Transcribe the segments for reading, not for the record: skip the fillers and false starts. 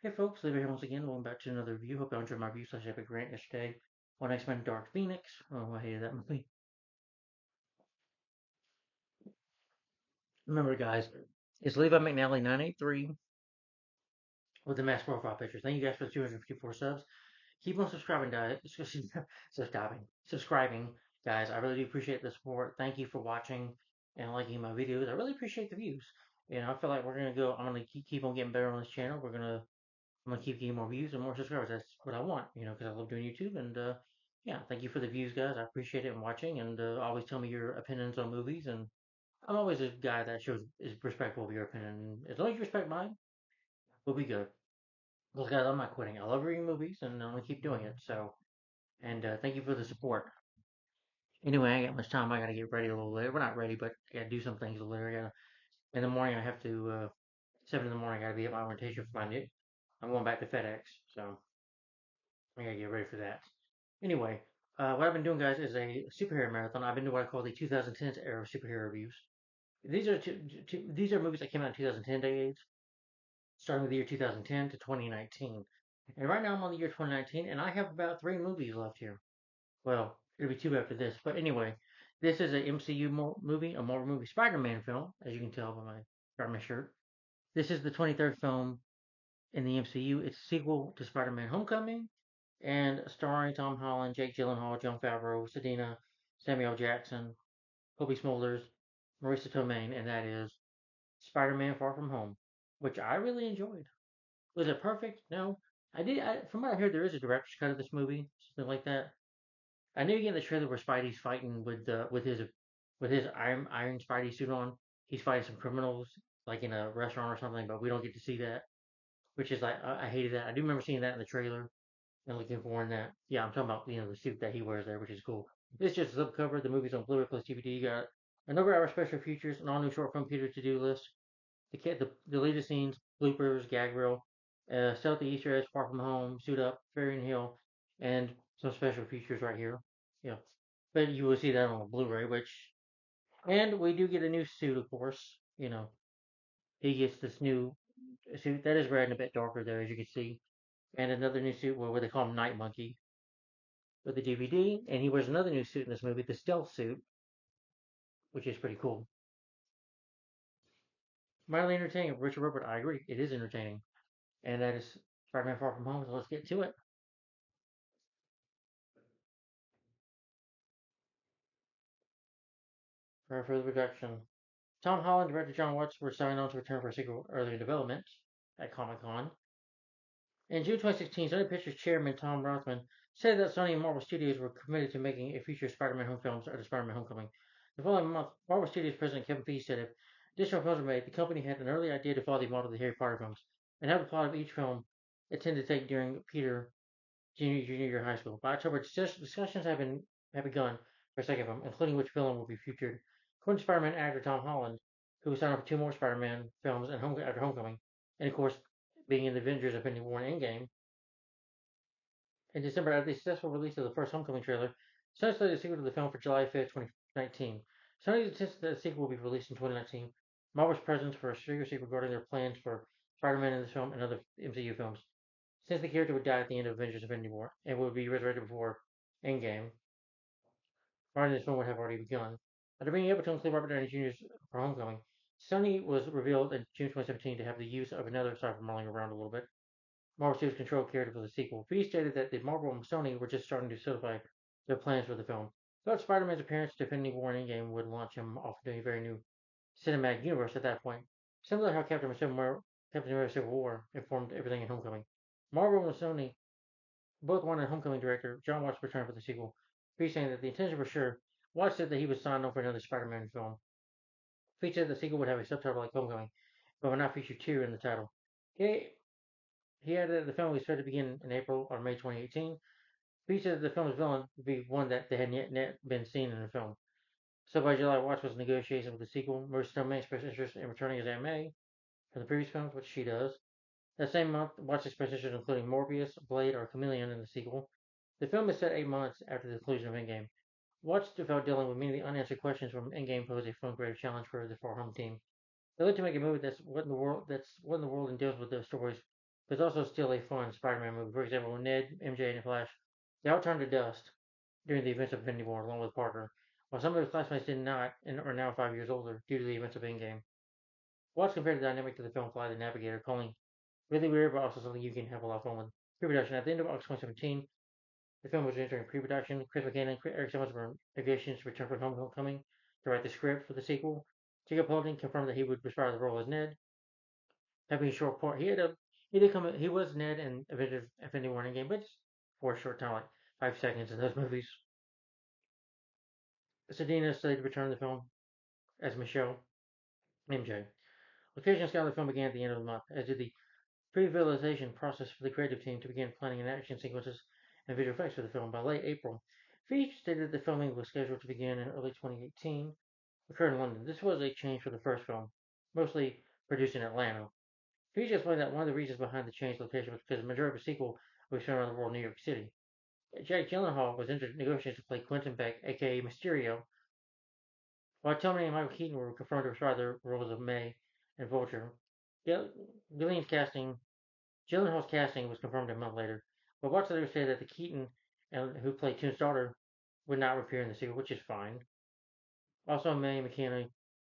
Hey folks, Levi here once again. Welcome back to another review. Hope you enjoyed my review slash epic rant yesterday on X-Men Dark Phoenix. Oh, I hated that movie. Remember, guys, it's Levi McNally 983 with the mass profile picture. Thank you guys for the 254 subs. Keep on subscribing, guys. Subscribing, guys. I really do appreciate the support. Thank you for watching and liking my videos. I really appreciate the views. I feel like we're gonna go. I'm gonna keep on getting better on this channel. I'm gonna keep getting more views and more subscribers. That's what I want, because I love doing YouTube. And yeah, thank you for the views, guys. I appreciate it and watching. And always tell me your opinions on movies. And I'm always a guy that shows is respectful of your opinion. As long as you respect mine, we'll be good. Look, guys, I'm not quitting. I love reading movies, and I'm gonna keep doing it. So, and thank you for the support. Anyway, I ain't got much time. I gotta get ready a little later. We're not ready, but I gotta do some things a little later. In the morning. I have to 7 in the morning. I gotta be at my orientation for my new. I'm going back to FedEx, so I gotta get ready for that. Anyway, what I've been doing, guys, is a superhero marathon. I've been doing what I call the 2010s era of superhero reviews. These are movies that came out in 2010 decades, starting with the year 2010 to 2019. And right now I'm on the year 2019, and I have about three movies left here. Well, it'll be two after this. But anyway, this is a MCU movie, a Marvel movie, Spider-Man film, as you can tell by my Spider-Man shirt. This is the 23rd film in the MCU. It's a sequel to Spider-Man: Homecoming, and starring Tom Holland, Jake Gyllenhaal, Jon Favreau, Sadina, Samuel Jackson, Kobe Smulders, Marissa Tomei, and that is Spider-Man: Far From Home, which I really enjoyed. Was it perfect? No. From what I heard, there is a director's cut of this movie, something like that. I knew you get in the trailer where Spidey's fighting with his Iron Spidey suit on. He's fighting some criminals, like in a restaurant or something, but we don't get to see that, which is like I hated that. I do remember seeing that in the trailer and looking for in that. Yeah, I'm talking about the suit that he wears there, which is cool. It's just a slipcover. The movie's on Blu-ray plus DVD. You got a number of our special features, an all-new short film Peter to-do list, the deleted scenes, bloopers, gag reel, stealthy Easter eggs, Far From Home, Suit Up, Fairy and Hill, and some special features right here. Yeah, but you will see that on the Blu-ray, and we do get a new suit, of course. He gets this new suit that is red and a bit darker there, as you can see, and another new suit, what they call him, Night Monkey, with the DVD, and he wears another new suit in this movie, the stealth suit, which is pretty cool. Mildly entertaining. Richard Robert, I agree, it is entertaining, and that is Spider-Man: Far From Home. So let's get to it. For a further production, Tom Holland and director John Watts were signed on to return for a sequel early in development at Comic Con. In June 2016, Sony Pictures chairman Tom Rothman said that Sony and Marvel Studios were committed to making a future Spider-Man home films after Spider-Man: Homecoming. The following month, Marvel Studios president Kevin Feige said if additional films were made, the company had an early idea to follow the model of the Harry Potter films and have the plot of each film intended to take during Peter junior year high school. By October, discussions have begun for a second film, including which villain will be featured. According to Spider-Man actor Tom Holland, who was signed up for two more Spider-Man films after Homecoming, and of course, being in the Avengers: Infinity War and Endgame. In December, after the successful release of the first Homecoming trailer, Sony slated a sequel to the film for July 5th, 2019. Sony insisted that the sequel will be released in 2019. Marvel's presence for a secrecy regarding their plans for Spider-Man in this film and other MCU films, since the character would die at the end of Avengers: Infinity War and would be resurrected before Endgame. Writing this film would have already begun. After being able to include Robert Downey Jr. for Homecoming, Sony was revealed in June 2017 to have the use of another, sorry for mulling around a little bit, Marvel Studios controlled character for the sequel. Feige stated that the Marvel and Sony were just starting to solidify their plans for the film. Thought Spider-Man's appearance to Infinity War and Endgame would launch him off into a very new cinematic universe at that point, similar to how Captain America Civil War informed everything in Homecoming. Marvel and Sony both wanted Homecoming director John Watts to return for the sequel. Feige saying that the intention was sure. Watts said that he was signed on for another Spider-Man film. Feige said the sequel would have a subtitle like Homecoming, but would not feature tear in the title. He, he added that the film was set to begin in April or May 2018. Feige said that the film's villain would be one that they had yet been seen in the film. So by July, Watts was in negotiations with the sequel. Marissa Tomei expressed interest in returning as Aunt May from the previous films, which she does. That same month, Watts expressed interest in including Morbius, Blade, or Chameleon in the sequel. The film is set 8 months after the conclusion of Endgame. Watts felt dealing with many of the unanswered questions from Endgame posed a film creative challenge for the Far Home team. They looked to make a movie that's what in the world and deals with the stories but it's also still a fun Spider-Man movie. For example, when Ned, MJ, and the Flash, they all turned to dust during the events of Infinity War along with Parker, while some of his classmates did not and are now 5 years older due to the events of Endgame. Watch compared the dynamic to the film Fly the Navigator, calling really weird, but also something you can have a lot of fun with. Pre-production. At the end of August 2017, the film was entering pre-production. Chris McCann and Eric Simmons were negotiations to return from Homecoming to write the script for the sequel. Jacob Holding confirmed that he would respire the role as Ned, having a short part. He did come. He was Ned in Avengers Infinity War Endgame, but just for a short time, like 5 seconds in those movies. Sedina slated to return to the film as Michelle MJ. Location scouting of the film began at the end of the month, as did the pre-visualization process for the creative team to begin planning an action sequences and visual effects for the film. By late April, Feige stated that filming was scheduled to begin in early 2018, occur in London. This was a change for the first film, mostly produced in Atlanta. Feige explained that one of the reasons behind the changed location was because the majority of the sequel was filmed around the world in New York City. Jack Gyllenhaal was entered negotiations to play Quentin Beck, aka Mysterio, while Tony and Michael Keaton were confirmed to reprise their roles of May and Vulture. Gillian's casting Gyllenhaal's casting was confirmed a month later, but watch later say that the Keaton who played Toon's daughter would not appear in the sequel, which is fine. Also, May McKenna,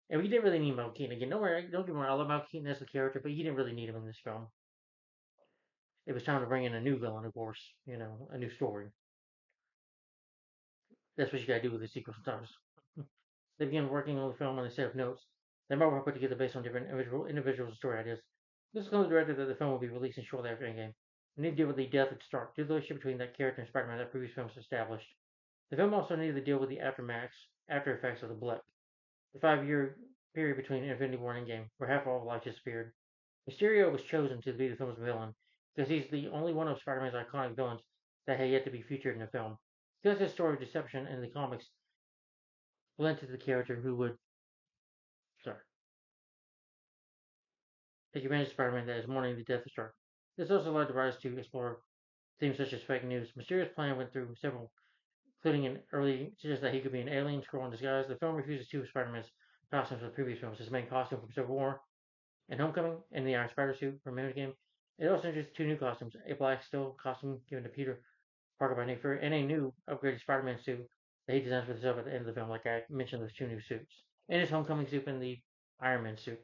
and we didn't really need Michael Keaton again. Don't get me wrong, I love Michael Keaton as the character, but you didn't really need him in this film. It was time to bring in a new villain, of course, a new story. That's what you gotta do with the sequel sometimes. They began working on the film on a set of notes that Marvel put together based on different individuals and story ideas. This told the director that the film would be released shortly after Endgame. We need to deal with the death of Stark, due to the relationship between that character and Spider-Man that previous films established. The film also needed to deal with the after effects of the blip, the 5 year period between Infinity War and Endgame, where half of all life disappeared. Mysterio was chosen to be the film's villain because he's the only one of Spider-Man's iconic villains that had yet to be featured in a film. Because his story of deception in the comics lent to the character who would, sorry, take advantage of Spider-Man that is mourning the death of Stark. This also allowed the writers to explore themes such as fake news. Mysterio's plan went through several, including an early suggest that he could be an alien Skrull in disguise. The film refuses two of Spider-Man's costumes from the previous films: his main costume from Civil War and Homecoming, and the Iron Spider suit from Endgame. It also introduced two new costumes: a black steel costume given to Peter Parker by Nick Fury, and a new upgraded Spider-Man suit that he designs for himself at the end of the film. Like I mentioned, those two new suits, and his Homecoming suit and the Iron Man suit.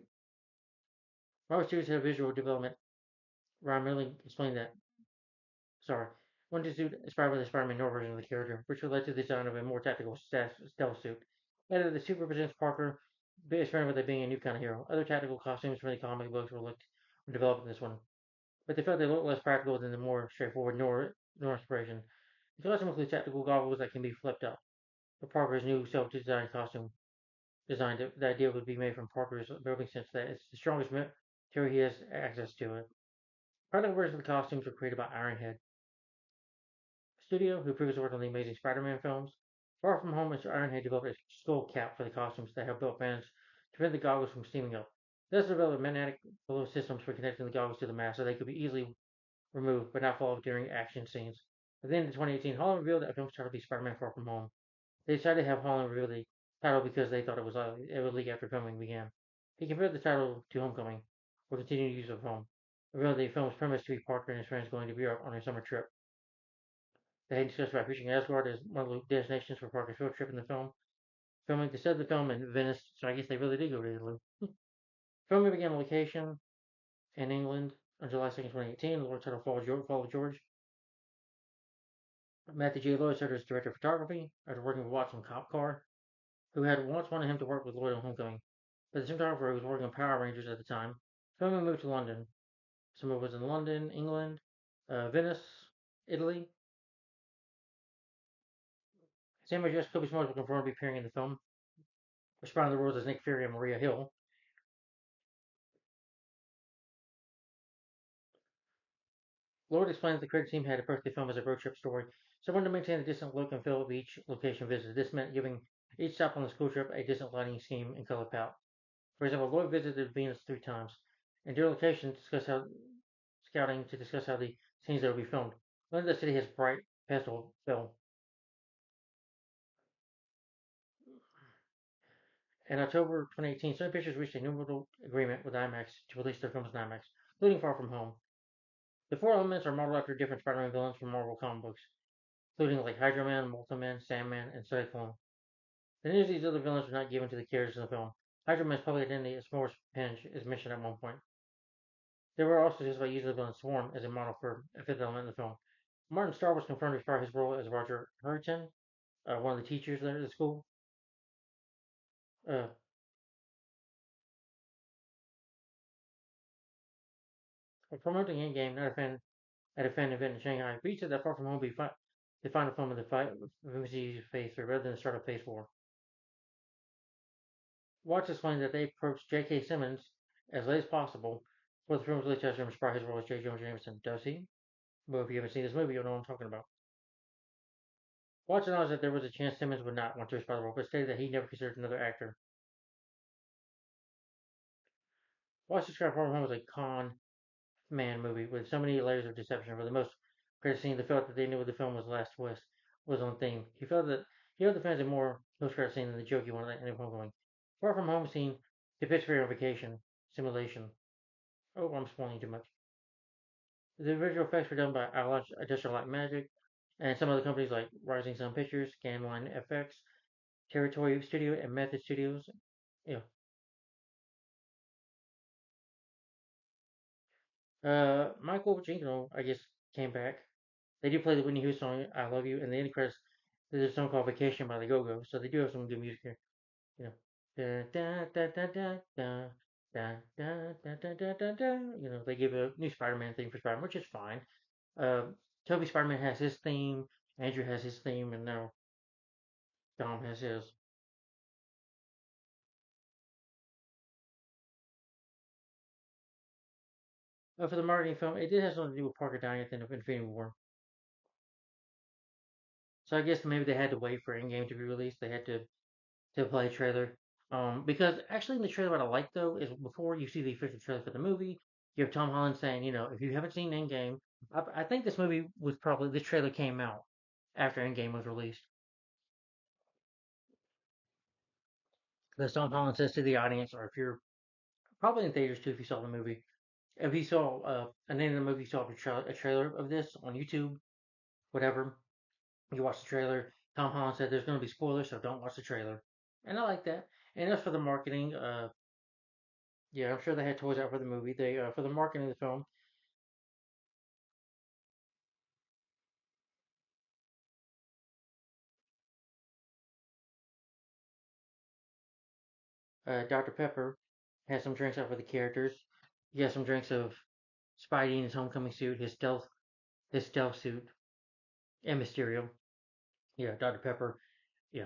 Marvel Studios had visual development. Ron Milling explained that sorry, one suit inspired by the Spider-Man Noir version of the character, which led to the design of a more tactical stealth suit. Added the suit represents Parker, experimenting with it being a new kind of hero. Other tactical costumes from the comic books were developed in this one, but they felt they looked less practical than the more straightforward Noir inspiration. The costume includes tactical goggles that can be flipped up. But Parker's new self-designed costume designed, the idea would be made from Parker's building sense that it's the strongest material he has access to. It. Practical versions of the costumes were created by Ironhead, studio, who previously worked on the Amazing Spider-Man films. Far From Home, Mr. Ironhead developed a skull cap for the costumes that helped build fans to prevent the goggles from steaming up. They also developed magnetic below systems for connecting the goggles to the mask so they could be easily removed but not fall off during action scenes. At the end of 2018, Holland revealed that a film started to be Spider-Man Far From Home. They decided to have Holland reveal the title because they thought it would leak after filming began. He compared the title to Homecoming, or continued use of home. Revealed the film's premise to be Parker and his friends going to Europe on a summer trip. They had discussed about featuring Asgard as one of the destinations for Parker's field trip in the film. Filming they set the film in Venice, so I guess they really did go to Italy. Filming began on location in England on July 2nd, 2018. The Lord title Fall of George. Matthew J. Lloyd served as director of photography after working with Watson Cop Car, who had once wanted him to work with Lloyd on Homecoming. But the cinematographer was working on Power Rangers at the time. Filming moved to London. Some of it was in London, England, Venice, Italy. Samuel Jackson Kobe Smulders were confirmed to be appearing in the film, responding to the roles as Nick Fury and Maria Hill. Lloyd explained that the creative team had approached the film as a road trip story, so wanted to maintain a distant look and feel of each location visited. This meant giving each stop on the school trip a distant lighting scheme and color palette. For example, Lloyd visited Venus 3 times, and during location discussed how scouting to discuss how the scenes that would be filmed. London City has bright pastel fill. In October 2018, Sony Pictures reached a new agreement with IMAX to release their films in IMAX, including Far From Home. The four elements are modeled after different Spider-Man villains from Marvel comic books, including like Hydro Man, Multi-Man, Sandman, and Cyclone. The news of these other villains are not given to the characters in the film. Hydro Man's public identity as Morris Penge is mentioned at one point. They were also just about using the villain Swarm as a model for a fifth element in the film. Martin Starr was confirmed to star his role as Roger Hurton, one of the teachers there at the school. Uh, Promoting Endgame, not a fan at a fan event in Shanghai, Reed said that Far From Home would be the final film of the fight of MCU's Phase 3 rather than the start of Phase 4. Watts explained that they approached J.K. Simmons as late as possible for the film's release to inspire his role as J. Jonah Jameson. Does he? Well, if you haven't seen this movie, you'll know what I'm talking about. Watts acknowledged that there was a chance Simmons would not want to aspire the role, but stated that he never considered another actor. Watts described Far From Home as a con man movie with so many layers of deception. For the most credit scene, they felt that they knew what the film was last twist was on theme. He felt the fans had more post credit scene than the joke he wanted at the end of Homecoming. Far From Home scene depicts verification, simulation. Oh, I'm spoiling too much. The visual effects were done by Avalanche Industrial Light Magic and some other companies like Rising Sun Pictures, Scanline FX, Territory Studio, and Method Studios. Yeah. Michael Giacchino, I guess, came back. They do play the Whitney Houston song "I Love You," and the end credits there's a song called "Vacation" by the Go Go. So they do have some good music here. You know, da da da da da da da da da da da da. You know, they give a new Spider-Man theme for Spider-Man, which is fine. Uh, Toby Spider-Man has his theme, Andrew has his theme, and now Dom has his. For the marketing film, it did have something to do with Parker dying at the end of Infinity War. So I guess maybe they had to wait for Endgame to be released. They had to play a trailer. Because actually, in the trailer, what I like though is before you see the official trailer for the movie, you have Tom Holland saying, you know, if you haven't seen Endgame, I think this movie was probably this trailer came out after Endgame was released. Because Tom Holland says to the audience, or if you're probably in theaters too, if you saw the movie, if you saw a name of the movie, you saw a trailer of this on YouTube, whatever, you watch the trailer. Tom Holland said there's going to be spoilers, so don't watch the trailer, and I like that. And as for the marketing, yeah, I'm sure they had toys out for the movie. They for the marketing of the film, Dr. Pepper has some drinks out for the characters. He has some drinks of Spidey in his homecoming suit, his stealth suit, and Mysterio. Yeah, Dr. Pepper. Yeah,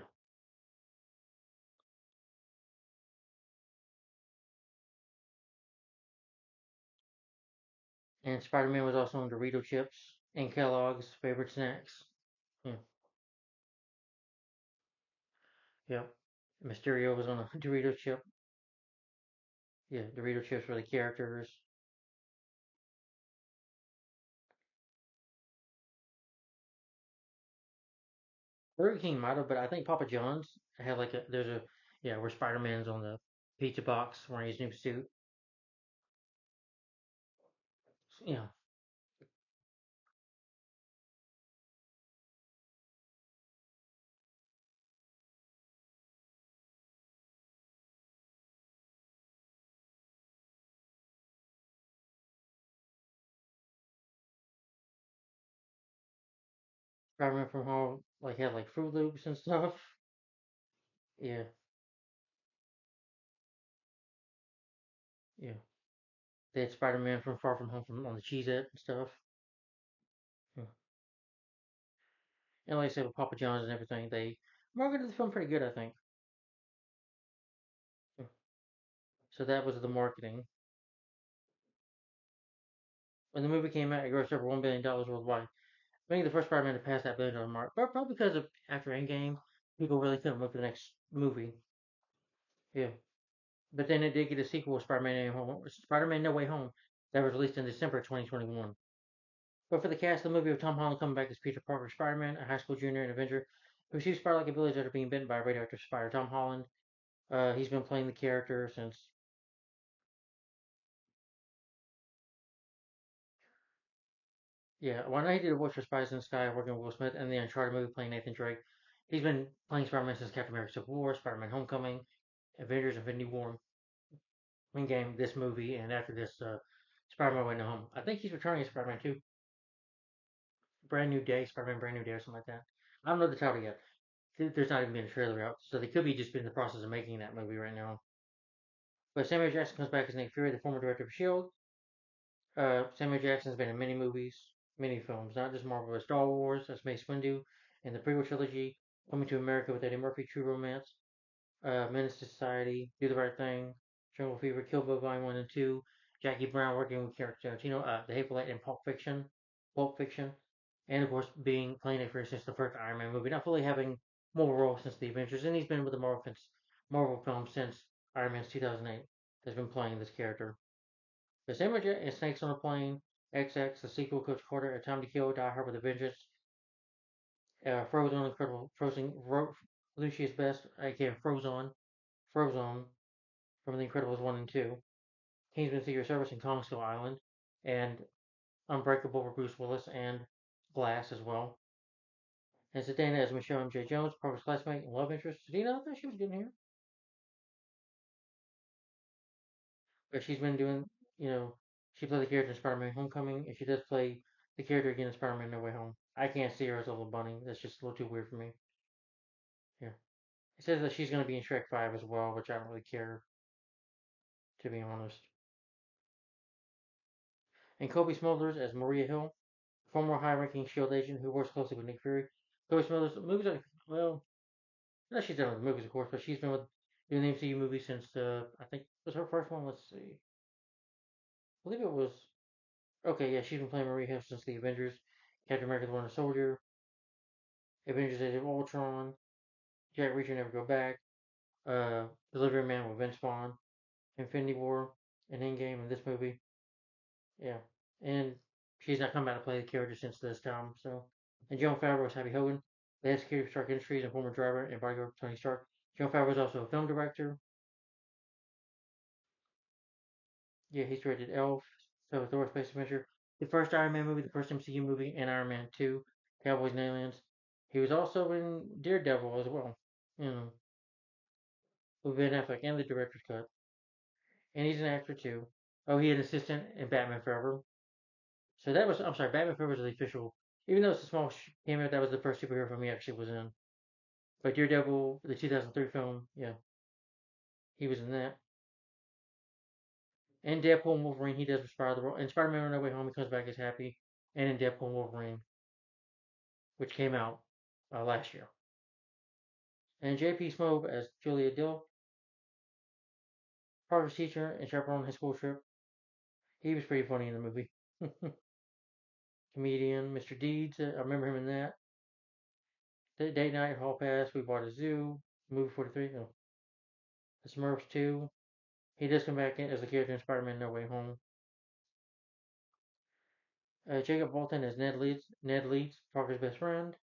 and Spider-Man was also on Dorito chips and Kellogg's favorite snacks. Yeah, yeah. Mysterio was on a Dorito chip. Yeah, Dorito chips for the characters. Burger King might have, but I think Papa John's had like there's a yeah where Spider-Man's on the pizza box wearing his new suit. Yeah, Spider-Man from Home like had like Fruit Loops and stuff. Yeah, yeah. They had Spider-Man from Far From Home from on the Cheez-It and stuff. Yeah. And like I said, with Papa John's and everything, they marketed the film pretty good, I think. Yeah. So that was the marketing. When the movie came out, it grossed over $1 billion worldwide, making the first Spider-Man to pass that billion-dollar mark. But probably because of after Endgame, people really couldn't wait for the next movie. Yeah. But then it did get a sequel, Spider-Man No Way Home, that was released in December 2021. But for the cast of the movie with Tom Holland coming back as Peter Parker Spider-Man, a high school junior and Avenger who sees spider like abilities after being bitten by a radioactive spider. Tom Holland, he's been playing the character since. Yeah, well, I know he did a voice for Spies in the Sky, working with Will Smith, and the Uncharted movie playing Nathan Drake. He's been playing Spider-Man since Captain America: Civil War, Spider-Man: Homecoming, Avengers: Infinity War, Endgame, this movie, and after this, Spider-Man: Way No Home. I think he's returning as Spider-Man 2, Brand New Day, Spider-Man: Brand New Day, or something like that. I don't know the title yet. There's not even been a trailer out, so they could be just in the process of making that movie right now. But Samuel Jackson comes back as Nick Fury, the former director of Shield. Samuel Jackson's been in many movies, many films, not just Marvel, but Star Wars, as Mace Windu, and the prequel trilogy, Coming to America with Eddie Murphy, True Romance, Menace to Society, Do the Right Thing, Jungle Fever, Kill Bill Volume 1 and 2, Jackie Brown working with Tarantino, The Hateful Eight, and Pulp Fiction, and of course being playing it for since the first Iron Man movie, not fully having more role since the Avengers, and he's been with the Marvel film since Iron Man's 2008. Has been playing this character. The Samuel Jackson Snakes on a Plane, XX, the sequel, Coach Carter, A Time to Kill, Die Hard with a Vengeance, Frozen, Incredible Lucius Best, aka Frozone from The Incredibles 1 and 2, Kingsman Secret Service and Kong Skull Island, and Unbreakable with Bruce Willis and Glass as well. And Zendaya as Michelle M.J. Jones, Parker's classmate and love interest. Dina, I thought she was good in here. But she's been doing, you know, she played the character in Spider-Man Homecoming, and she does play the character again in Spider-Man No Way Home. I can't see her as a little bunny. That's just a little too weird for me. Yeah. It says that she's going to be in Shrek 5 as well, which I don't really care, to be honest. And Kobe Smulders as Maria Hill, former high-ranking S.H.I.E.L.D. agent who works closely with Nick Fury. Kobe Smulders, movies are, well, no, she's done with movies, of course, but she's been with doing the MCU movies since, I think, was her first one? Let's see. I believe it was, okay, yeah, she's been playing Maria Hill since the Avengers, Captain America the Winter Soldier, Avengers Age of Ultron, Jack Reacher Never Go Back, Delivery Man with Vince Vaughn, Infinity War, and Endgame in this movie. Yeah. And she's not come back to play the character since this time, so. And Jon Favreau was Happy Hogan, the head security of Stark Industries and former driver and bodyguard of Tony Stark. Jon Favreau is also a film director. Yeah, he's directed Elf, so Thor Space Adventure, the first Iron Man movie, the first MCU movie, and Iron Man 2, Cowboys and Aliens. He was also in Daredevil as well, you know, with Ben Affleck and the director's cut. And he's an actor too. Oh, he had an assistant in Batman Forever. So that was, I'm sorry, Batman Forever was the official, even though it's a small cameo, that was the first superhero film he actually was in. But Daredevil, the 2003 film, yeah, he was in that. And Deadpool and Wolverine, he does inspire the role. And Spider-Man No Way Home, he comes back as Happy. And in Deadpool and Wolverine, which came out last year. And J.P. Smoke as Julia Dill, Parker's teacher and chaperone on his school trip. He was pretty funny in the movie. Comedian, Mr. Deeds, I remember him in that. Date Night, Hall Pass, We Bought a Zoo, Movie 43, no, The Smurfs 2. He does come back in as the character in Spider-Man No Way Home. Jacob Bolton as Ned Leeds, Parker's best friend.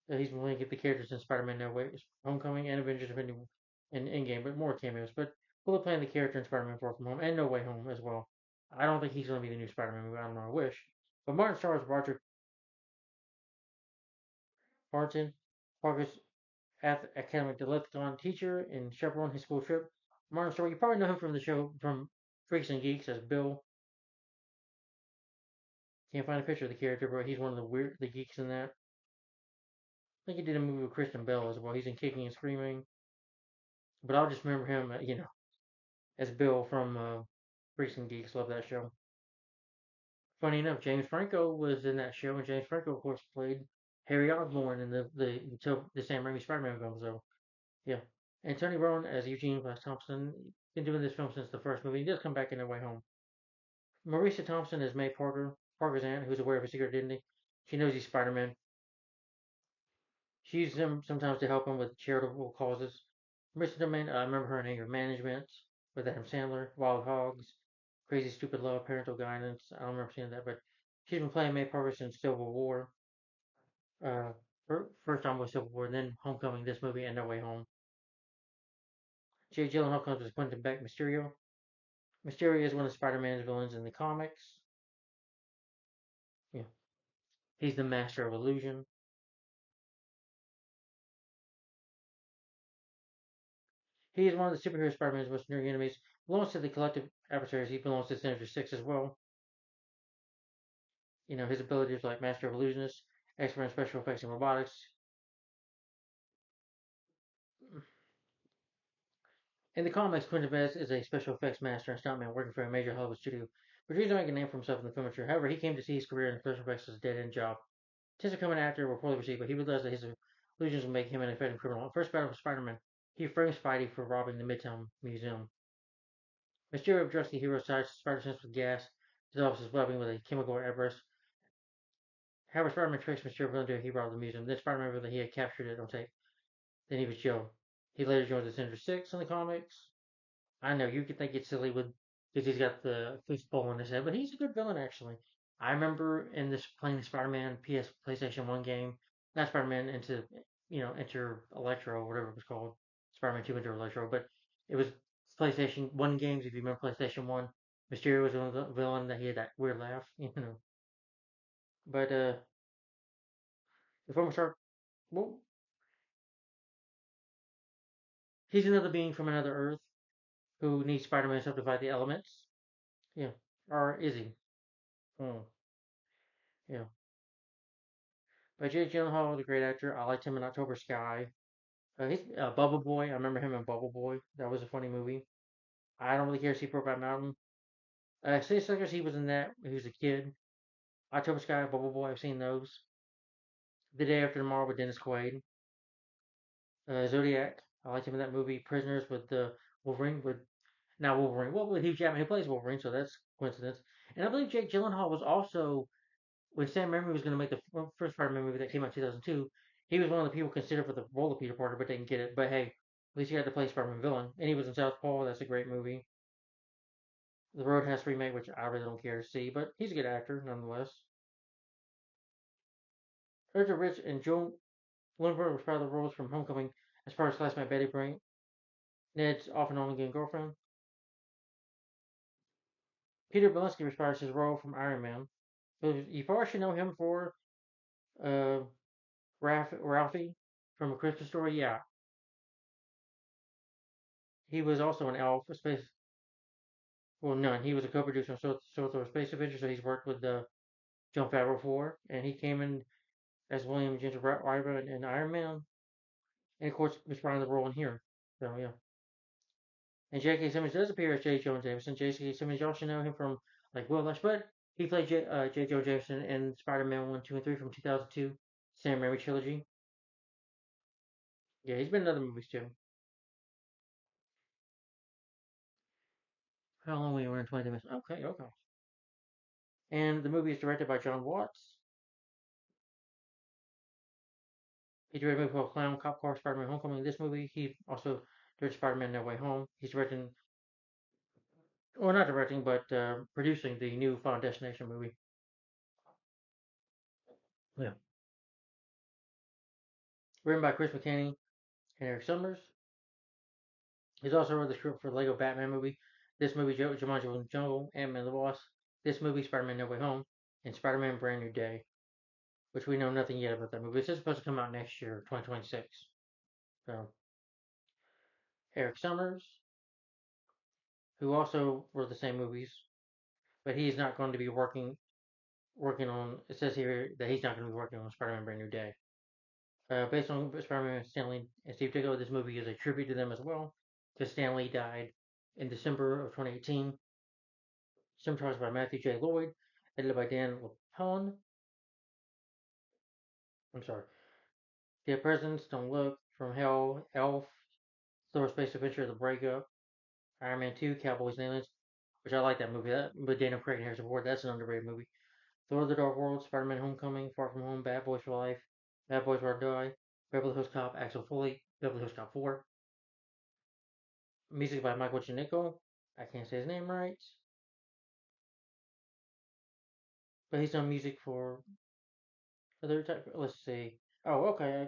He's been playing the characters in Spider-Man No Way Homecoming and Avengers Infinity and Endgame, but more cameos. But fully playing the character in Spider-Man Far From Home and No Way Home as well. I don't think he's going to be the new Spider-Man movie. I don't know. I wish. But Martin stars Roger Barton, Parker's academic Delecticon teacher and chaperone his school trip. Martin Starr, you probably know him from the show from Freaks and Geeks as Bill. Can't find a picture of the character, but he's one of the geeks in that. I think he did a movie with Kristen Bell as well. He's in Kicking and Screaming. But I'll just remember him, as Bill from Freaks and Geeks. Love that show. Funny enough, James Franco was in that show, and James Franco, of course, played Harry Osborn in the Sam Raimi Spider-Man film. So yeah, and Tony Rowan as Eugene Glass Thompson. Been doing this film since the first movie. He does come back in No Way Home. Marisa Thompson is May Parker, Parker's aunt, who's aware of his secret identity. She knows he's Spider-Man. She uses him sometimes to help him with charitable causes. Marisa Tomei, I remember her in Anger Management with Adam Sandler, Wild Hogs, Crazy Stupid Love, Parental Guidance. I don't remember seeing that, but she's been playing May Parker since Civil War. Uh, first time was Civil War, and then Homecoming, this movie, and No Way Home. Jay Gyllenhaal comes as Quentin Beck Mysterio. Mysterio is one of Spider-Man's villains in the comics. He's the master of illusion. He is one of the superhero Spider-Man's most enduring enemies. Belongs to the collective adversaries. He belongs to Sinister Six as well. You know, his abilities like Master of Illusionist, expert in special effects and robotics. In the comics, Quentin Vest is a special effects master and stuntman working for a major Hollywood studio, but he's making a name for himself in the film industry. However, he came to see his career in special effects as a dead-end job. Since becoming an actor were poorly received, but he realized that his illusions would make him an effective criminal. First battle with Spider-Man, he frames Spidey for robbing the Midtown Museum. Mysterio addressed the hero's side, Spider-Sense with gas, develops his webbing with a chemical airburst. However, Spider-Man tricks Mysterio into a hero of the museum. Then Spider-Man revealed that he had captured it on tape. Then he was jailed. He later joined the Sinister Six in the comics. I know you could think it's silly with because he's got the fistball on his head, but he's a good villain actually. I remember in this playing the Spider-Man PlayStation One game, not Spider-Man into Enter Electro or whatever it was called, Spider-Man Two Enter Electro, but it was PlayStation One games. If you remember PlayStation One, Mysterio was one of the villain that he had that weird laugh, you know. But before we start, well, he's another being from another Earth who needs Spider-Man's help to fight the elements. Yeah, or is he? Hmm. Yeah. By Jake Gyllenhaal, the great actor. I liked him in October Sky. He's Bubble Boy. I remember him in Bubble Boy. That was a funny movie. I don't really care to see Brokeback Mountain. City Slickers, he was in that. He was a kid. October Sky, Bubble Boy. I've seen those. The Day After Tomorrow with Dennis Quaid. Zodiac. I liked him in that movie. Prisoners with the Wolverine with not Wolverine. Well, with Hugh Jackman, who plays Wolverine, so that's coincidence. And I believe Jake Gyllenhaal was also when Sam Raimi was going to make the first Spider-Man movie that came out in 2002, he was one of the people considered for the role of Peter Parker, but didn't get it. But hey, at least he had to play Spider-Man villain, and he was in Southpaw. That's a great movie. The Roadhouse remake, which I really don't care to see, but he's a good actor nonetheless. Richard Rich and Joe Lundberg was part of the roles from Homecoming as far as classmate Betty Brant, Ned's off and on again girlfriend. Peter Belinsky reprised his role from Iron Man. You probably should know him for uh, Ralphie from A Christmas Story. Yeah, he was also an elf, a space. Well, none. He was a co-producer on Star Space Adventure, so he's worked with Jon Favreau before, and he came in as William James Ryder in Iron Man, and of course responding to the role in here. So yeah. And J.K. Simmons does appear as J. Jonah Jameson. J.K. Simmons, y'all should know him from like Whiplash, but he played J. Jonah Jameson in Spider-Man 1, 2, and 3 from 2002, Sam Raimi trilogy. Yeah, he's been in other movies too. How long we were in 20 minutes? Okay, okay. And the movie is directed by John Watts. He directed a movie called Clown Cop Car Spider-Man Homecoming. In this movie, he also directed Spider-Man No Way Home. He's directing, or not directing, but producing the new Final Destination movie. Yeah. Written by Chris McKinney and Eric Summers. He's also wrote the script for the Lego Batman movie. This movie, Jumanji from the Jungle, Ant-Man the Wasp. This movie, Spider-Man No Way Home, and Spider-Man Brand New Day, which we know nothing yet about that movie. It's supposed to come out next year, 2026. So, Eric Summers, who also wrote the same movies, but he's not going to be working on. It says here that he's not going to be working on Spider-Man Brand New Day. Based on Spider-Man, Stan Lee and Steve Ditko, this movie is a tribute to them as well, because Stan Lee died in December of 2018. Cinematographed by Matthew J. Lloyd, edited by Dan LaPone. I'm sorry. The Presidents Don't Look, From Hell, Elf, Slower Space Adventure, The Breakup, Iron Man 2, Cowboys and Aliens, which I like that movie. That with Daniel Craig and Harrison Ford, that's an underrated movie. Thor: The Dark World, Spider-Man: Homecoming, Far From Home, Bad Boys for Life, Bad Boys Where I Die, Beverly Hills Cop, Axel Foley, Beverly Hills Cop 4. Music by Michael Chinico. I can't say his name right, but he's done music for other type. Let's see. Oh, okay.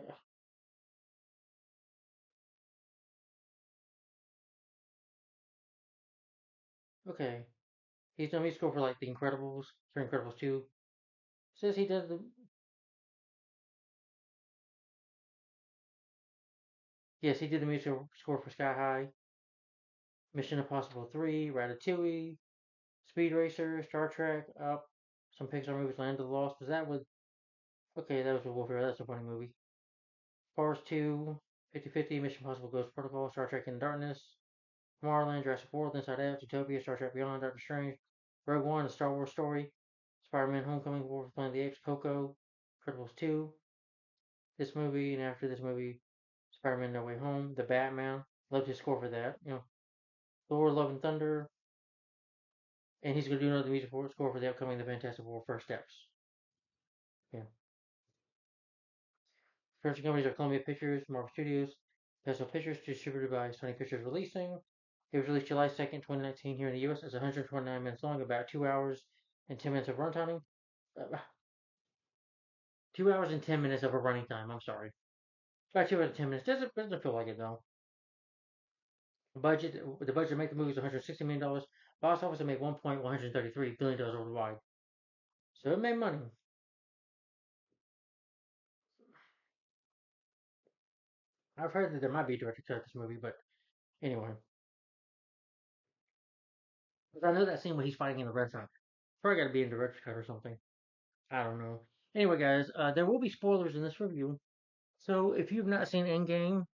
Okay. He's done music for like The Incredibles, for Incredibles 2. Says he does the. Yes, he did the music score for Sky High, Mission Impossible 3, Ratatouille, Speed Racer, Star Trek, Up, some Pixar movies, Land of the Lost. Was that with? Okay, that was with Wolf Hero. That's a funny movie. Forest 2, 50-50, Mission Impossible Ghost Protocol, Star Trek in Darkness, Tomorrowland, Jurassic World, Inside Out, Zootopia, Star Trek Beyond, Doctor Strange, Rogue One, A Star Wars Story, Spider-Man: Homecoming, War for Planet of the Apes, Coco, Incredibles 2, this movie, and after this movie, Spider-Man: No Way Home, The Batman. Loved his score for that. Thor: Love and Thunder, and he's gonna do another music score for the upcoming The Fantastic Four: First Steps. Yeah. Production companies are Columbia Pictures, Marvel Studios, Peso Pictures, distributed by Sony Pictures Releasing. It was released July 2nd, 2019 here in the US. It's 129 minutes long, about 2 hours and 10 minutes of runtime. 2 hours and 10 minutes of a running time, I'm sorry. About 2 hours and 10 minutes. Doesn't feel like it though. The budget to make the movie is $160 million. Box office to make $1.133 billion worldwide. So it made money. I've heard that there might be a director's cut of this movie, but anyway. But I know that scene when he's fighting in the restaurant. Probably got to be in director's cut or something. I don't know. Anyway, guys, there will be spoilers in this review. So if you've not seen Endgame,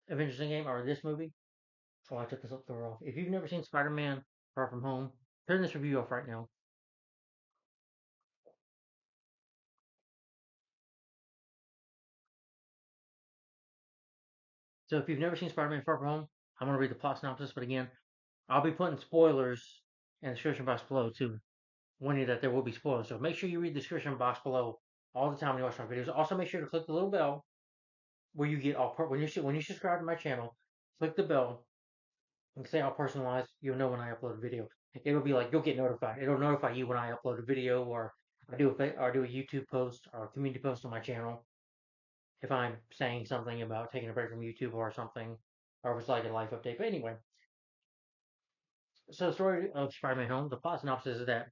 Avengers Endgame, or this movie, oh, I took this cover off. If you've never seen Spider-Man Far From Home, turn this review off right now. So if you've never seen Spider-Man Far From Home, I'm gonna read the plot synopsis. But again, I'll be putting spoilers in the description box below too, warning you that there will be spoilers. So make sure you read the description box below all the time when you watch my videos. Also, make sure to click the little bell where you get all when you subscribe to my channel. Click the bell and say all personalized. You'll know when I upload a video. It'll be like you'll get notified. It'll notify you when I upload a video or I do a YouTube post or a community post on my channel. If I'm saying something about taking a break from YouTube or something, or if it's like a life update. But anyway, so the story of Spider-Man Home, the plot synopsis is that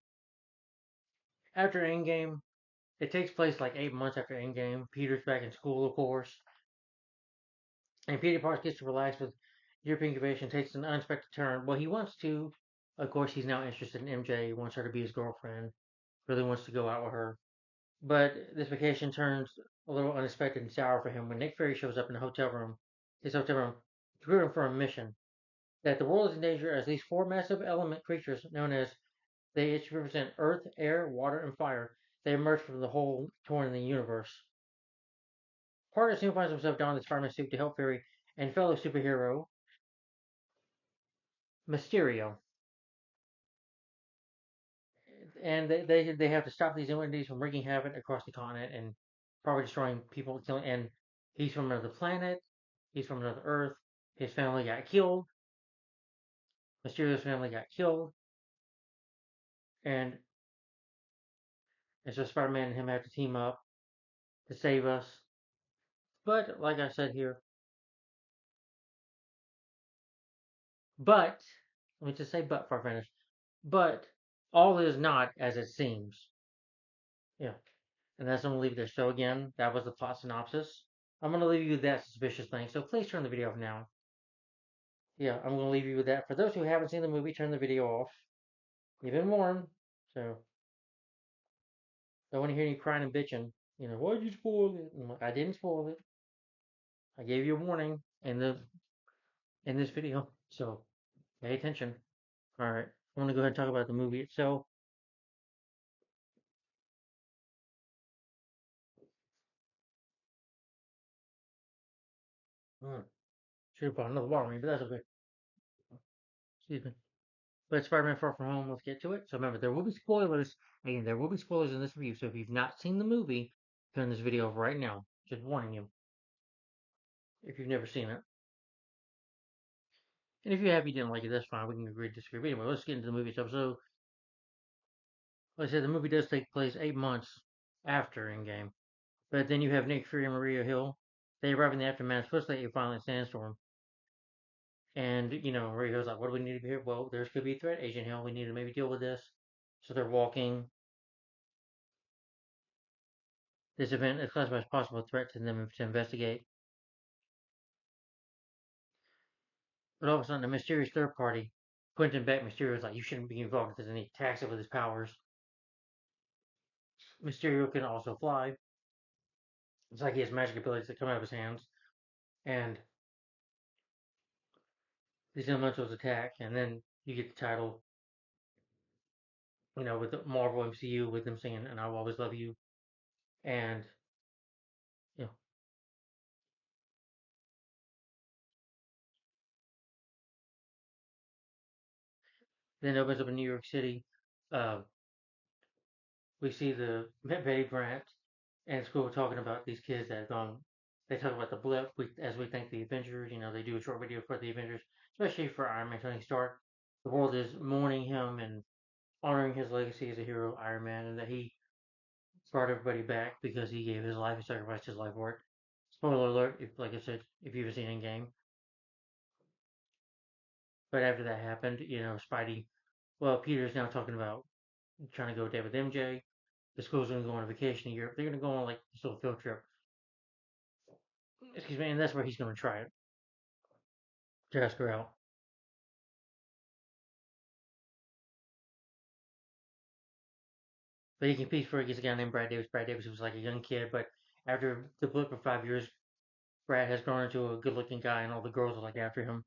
after Endgame, it takes place like 8 months after Endgame. Peter's back in school, of course, and Peter Parker gets to relax with European incubation, takes an unexpected turn. Well, he wants to. Of course, he's now interested in MJ. He wants her to be his girlfriend. Really wants to go out with her. But this vacation turns a little unexpected and sour for him when Nick Fury shows up in the his hotel room, to prepare him for a mission. That the world is in danger as these four massive element creatures, known as they each represent Earth, Air, Water, and Fire, they emerge from the hole torn in the universe. Parker soon finds himself donning the Spider-Man suit to help Fury and fellow superhero Mysterio, and they have to stop these entities from wreaking havoc across the continent and probably destroying people, killing. And he's from another planet. He's from another Earth. His family got killed. Mysterio's family got killed, and so Spider-Man and him have to team up to save us. But like I said here, but let me just say but before I finish. But all is not as it seems. Yeah, and that's I'm gonna leave it there. So again, that was the plot synopsis. I'm gonna leave you with that suspicious thing. So please turn the video off now. Yeah, I'm gonna leave you with that. For those who haven't seen the movie, turn the video off. You've been warned. So don't want to hear you crying and bitching. Why'd you spoil it? I didn't spoil it. I gave you a warning in this video. So pay attention. All right, I'm gonna go ahead and talk about the movie itself. Should have bought another water me, but that's okay. Excuse me. But Spider-Man Far From Home, let's get to it. So remember, there will be spoilers. Again, there will be spoilers in this review. So if you've not seen the movie, turn this video off right now. Just warning you. If you've never seen it. And if you have, you didn't like it, that's fine. We can agree to disagree. But anyway, let's get into the movie itself. So, like I said, the movie does take place 8 months after Endgame. But then you have Nick Fury and Maria Hill. They arrive in the aftermath, supposed to be a violent sandstorm. And, Maria Hill's like, what do we need to be here? Well, there's could be a threat, Agent Hill. We need to maybe deal with this. So they're walking. This event is classified as a possible threat to them to investigate. But all of a sudden, a mysterious third party, Quentin Beck Mysterio, is like, you shouldn't be involved with this, and he attacks it with his powers. Mysterio can also fly. It's like he has magic abilities that come out of his hands, and these elementals attack, and then you get the title, with the Marvel MCU with them singing "And I Will Always Love You," and you know, then it opens up in New York City. Uh, we see the Betty Brant and school talking about these kids that have gone. They talk about the blip as we think the Avengers. They do a short video for the Avengers, especially for Iron Man, Tony Stark. The world is mourning him and honoring his legacy as a hero, Iron Man, and that he brought everybody back because he gave his life, he sacrificed his life for it. Spoiler alert, if like I said, if you've seen Endgame. But after that happened, Spidey, well, Peter's now talking about trying to go date with MJ. The school's going to go on a vacation in Europe. They're going to go on like this little field trip. Excuse me, and that's where he's going to try it to ask her out. But he competes for it against a guy named Brad Davis. Brad Davis was like a young kid, but after the blip of 5 years, Brad has grown into a good-looking guy, and all the girls are like after him.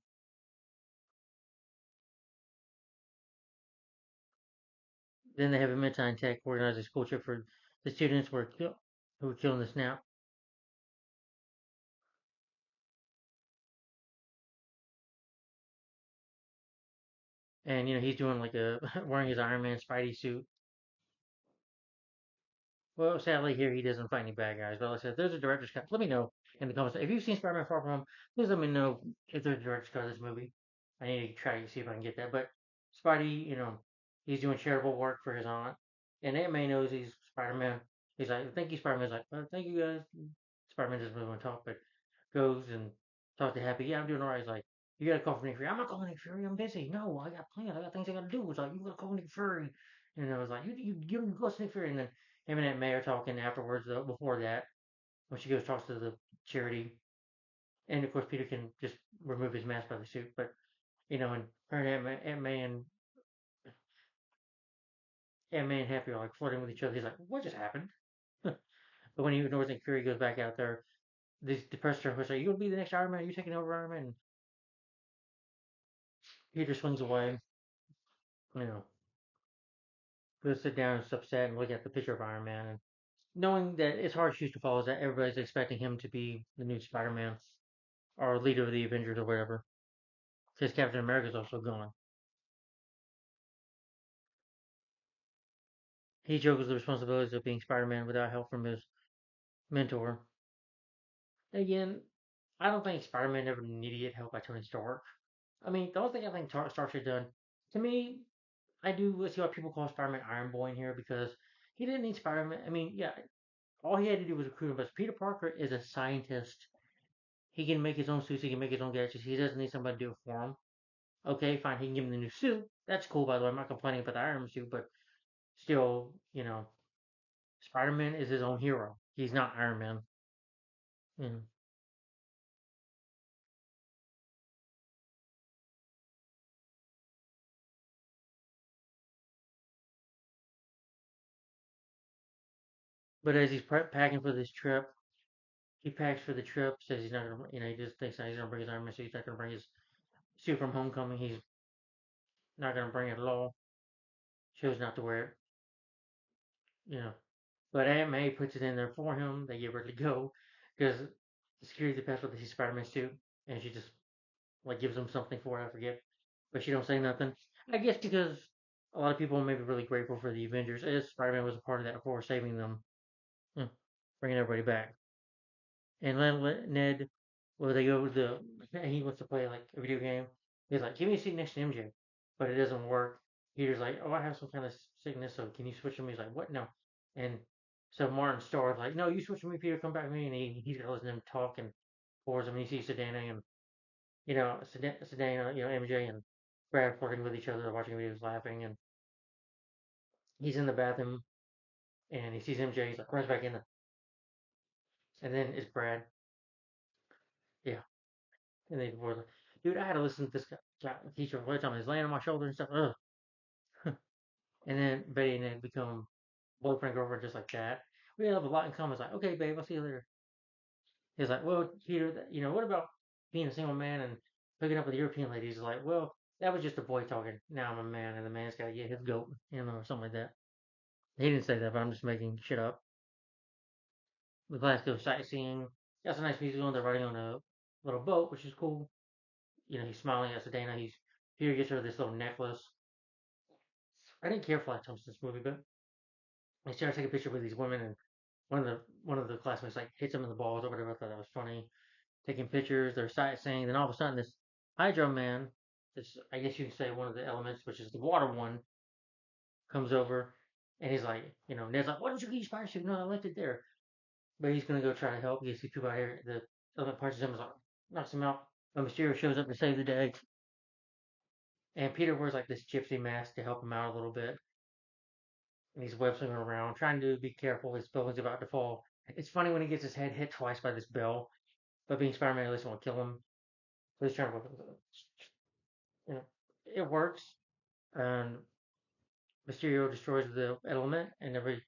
Then they have a Midtime Tech organize a school trip for the students who were killing the Snap. And he's doing like a wearing his Iron Man Spidey suit. Well, sadly here he doesn't fight any bad guys. But like I said, there's a director's cut. Let me know in the comments if you've seen Spider-Man Far From Home. Please let me know if there's a director's cut of this movie. I need to try to see if I can get that. But Spidey, he's doing charitable work for his aunt, and Aunt May knows he's Spider-Man. He's like, "Thank you, Spider-Man." He's like, "Thank you guys." Spider-Man doesn't really want to talk, but goes and talks to Happy. Yeah, I'm doing alright. He's like, "You gotta call for Nick Fury." I'm not calling Nick Fury. I'm busy. No, I got plans. I got things I gotta do. It's like, you gotta call Nick Fury. And I was like, you go to Nick Fury. And then him and Aunt May are talking afterwards. Before that, when she goes talks to the charity, and of course Peter can just remove his mask by the suit. But and her and Aunt May and Happy are like flirting with each other. He's like, "What just happened?" But when he ignores Nick Fury, goes back out there. This depressed her. Like, "You gonna be the next Iron Man? Are you taking over Iron Man?" And Peter swings away. You know, goes sit down and is upset and look at the picture of Iron Man, and knowing that it's hard shoes to follow, is that everybody's expecting him to be the new Spider-Man or leader of the Avengers or whatever. Because Captain America's also gone. He juggles the responsibilities of being Spider-Man without help from his mentor. Again, I don't think Spider-Man ever needed help by Tony Stark. I mean, the only thing I think Stark should have done, to me, I do see why people call Spider-Man Iron Boy in here because he didn't need Spider-Man. I mean, yeah, all he had to do was recruit him. But Peter Parker is a scientist. He can make his own suits. He can make his own gadgets. He doesn't need somebody to do it for him. Okay, fine. He can give him the new suit. That's cool, by the way. I'm not complaining about the Iron Man suit, but still, Spider Man is his own hero. He's not Iron Man. Mm. But as he's packing for this trip, he packs for the trip, says he's not gonna, he just thinks that he's gonna bring his Iron Man suit. He's not gonna bring his suit from Homecoming. He's not gonna bring it at all. Chose not to wear it, But Aunt May puts it in there for him. They get ready to go because the security passport that he's Spider Man suit, and she just like gives him something for it. I forget, but she don't say nothing. I guess because a lot of people may be really grateful for the Avengers, as Spider-Man was a part of that for saving them, hmm, bringing everybody back. And Ned, well, they go to he wants to play like a video game. He's like, "Give me a seat next to MJ," but it doesn't work. Peter's like, "Oh, I have some kind of sickness, so can you switch with me?" He's like, "What? No." And so Martin Starr's like, "No, you switch with me, Peter. Come back with me." And he's gonna listen to him talk and pours him. And he sees Sedana and Sedana, MJ and Brad flirting with each other, watching videos, laughing, and he's in the bathroom and he sees MJ. He's like, runs back in, and then it's Brad. Yeah, and they divorce. Dude, I had to listen to this teacher all the time. He's laying on my shoulder and stuff. Ugh. And then Betty and Ned become boyfriend girlfriend just like that. We have a lot in common. It's like, okay, babe, I'll see you later. He's like, well, Peter, what about being a single man and hooking up with European ladies? He's like, well, that was just a boy talking. Now I'm a man, and the man's got to get his goat, or something like that. He didn't say that, but I'm just making shit up. The class goes sightseeing. Got some nice music on. They're riding on a little boat, which is cool. He's smiling at Dana. Peter gets her this little necklace. I didn't care for Flash Thompson's movie, but they started taking a picture with these women, and one of the classmates like hits him in the balls or whatever. I thought that was funny. Taking pictures, they're sightseeing. Then all of a sudden, this Hydro Man, this I guess you can say one of the elements, which is the water one, comes over, and he's like, Ned's like, why don't you get your spider suit? No, I left it there. But he's gonna go try to help. He gets people out here. The element punches him, like knocks him out. But Mysterio shows up to save the day, and Peter wears like this gypsy mask to help him out a little bit. And he's web swinging around, trying to be careful. His building's about to fall. It's funny when he gets his head hit twice by this bell, but being Spider-Man, at least won't kill him. So he's trying to, you know, it works. And Mysterio destroys the element, and everybody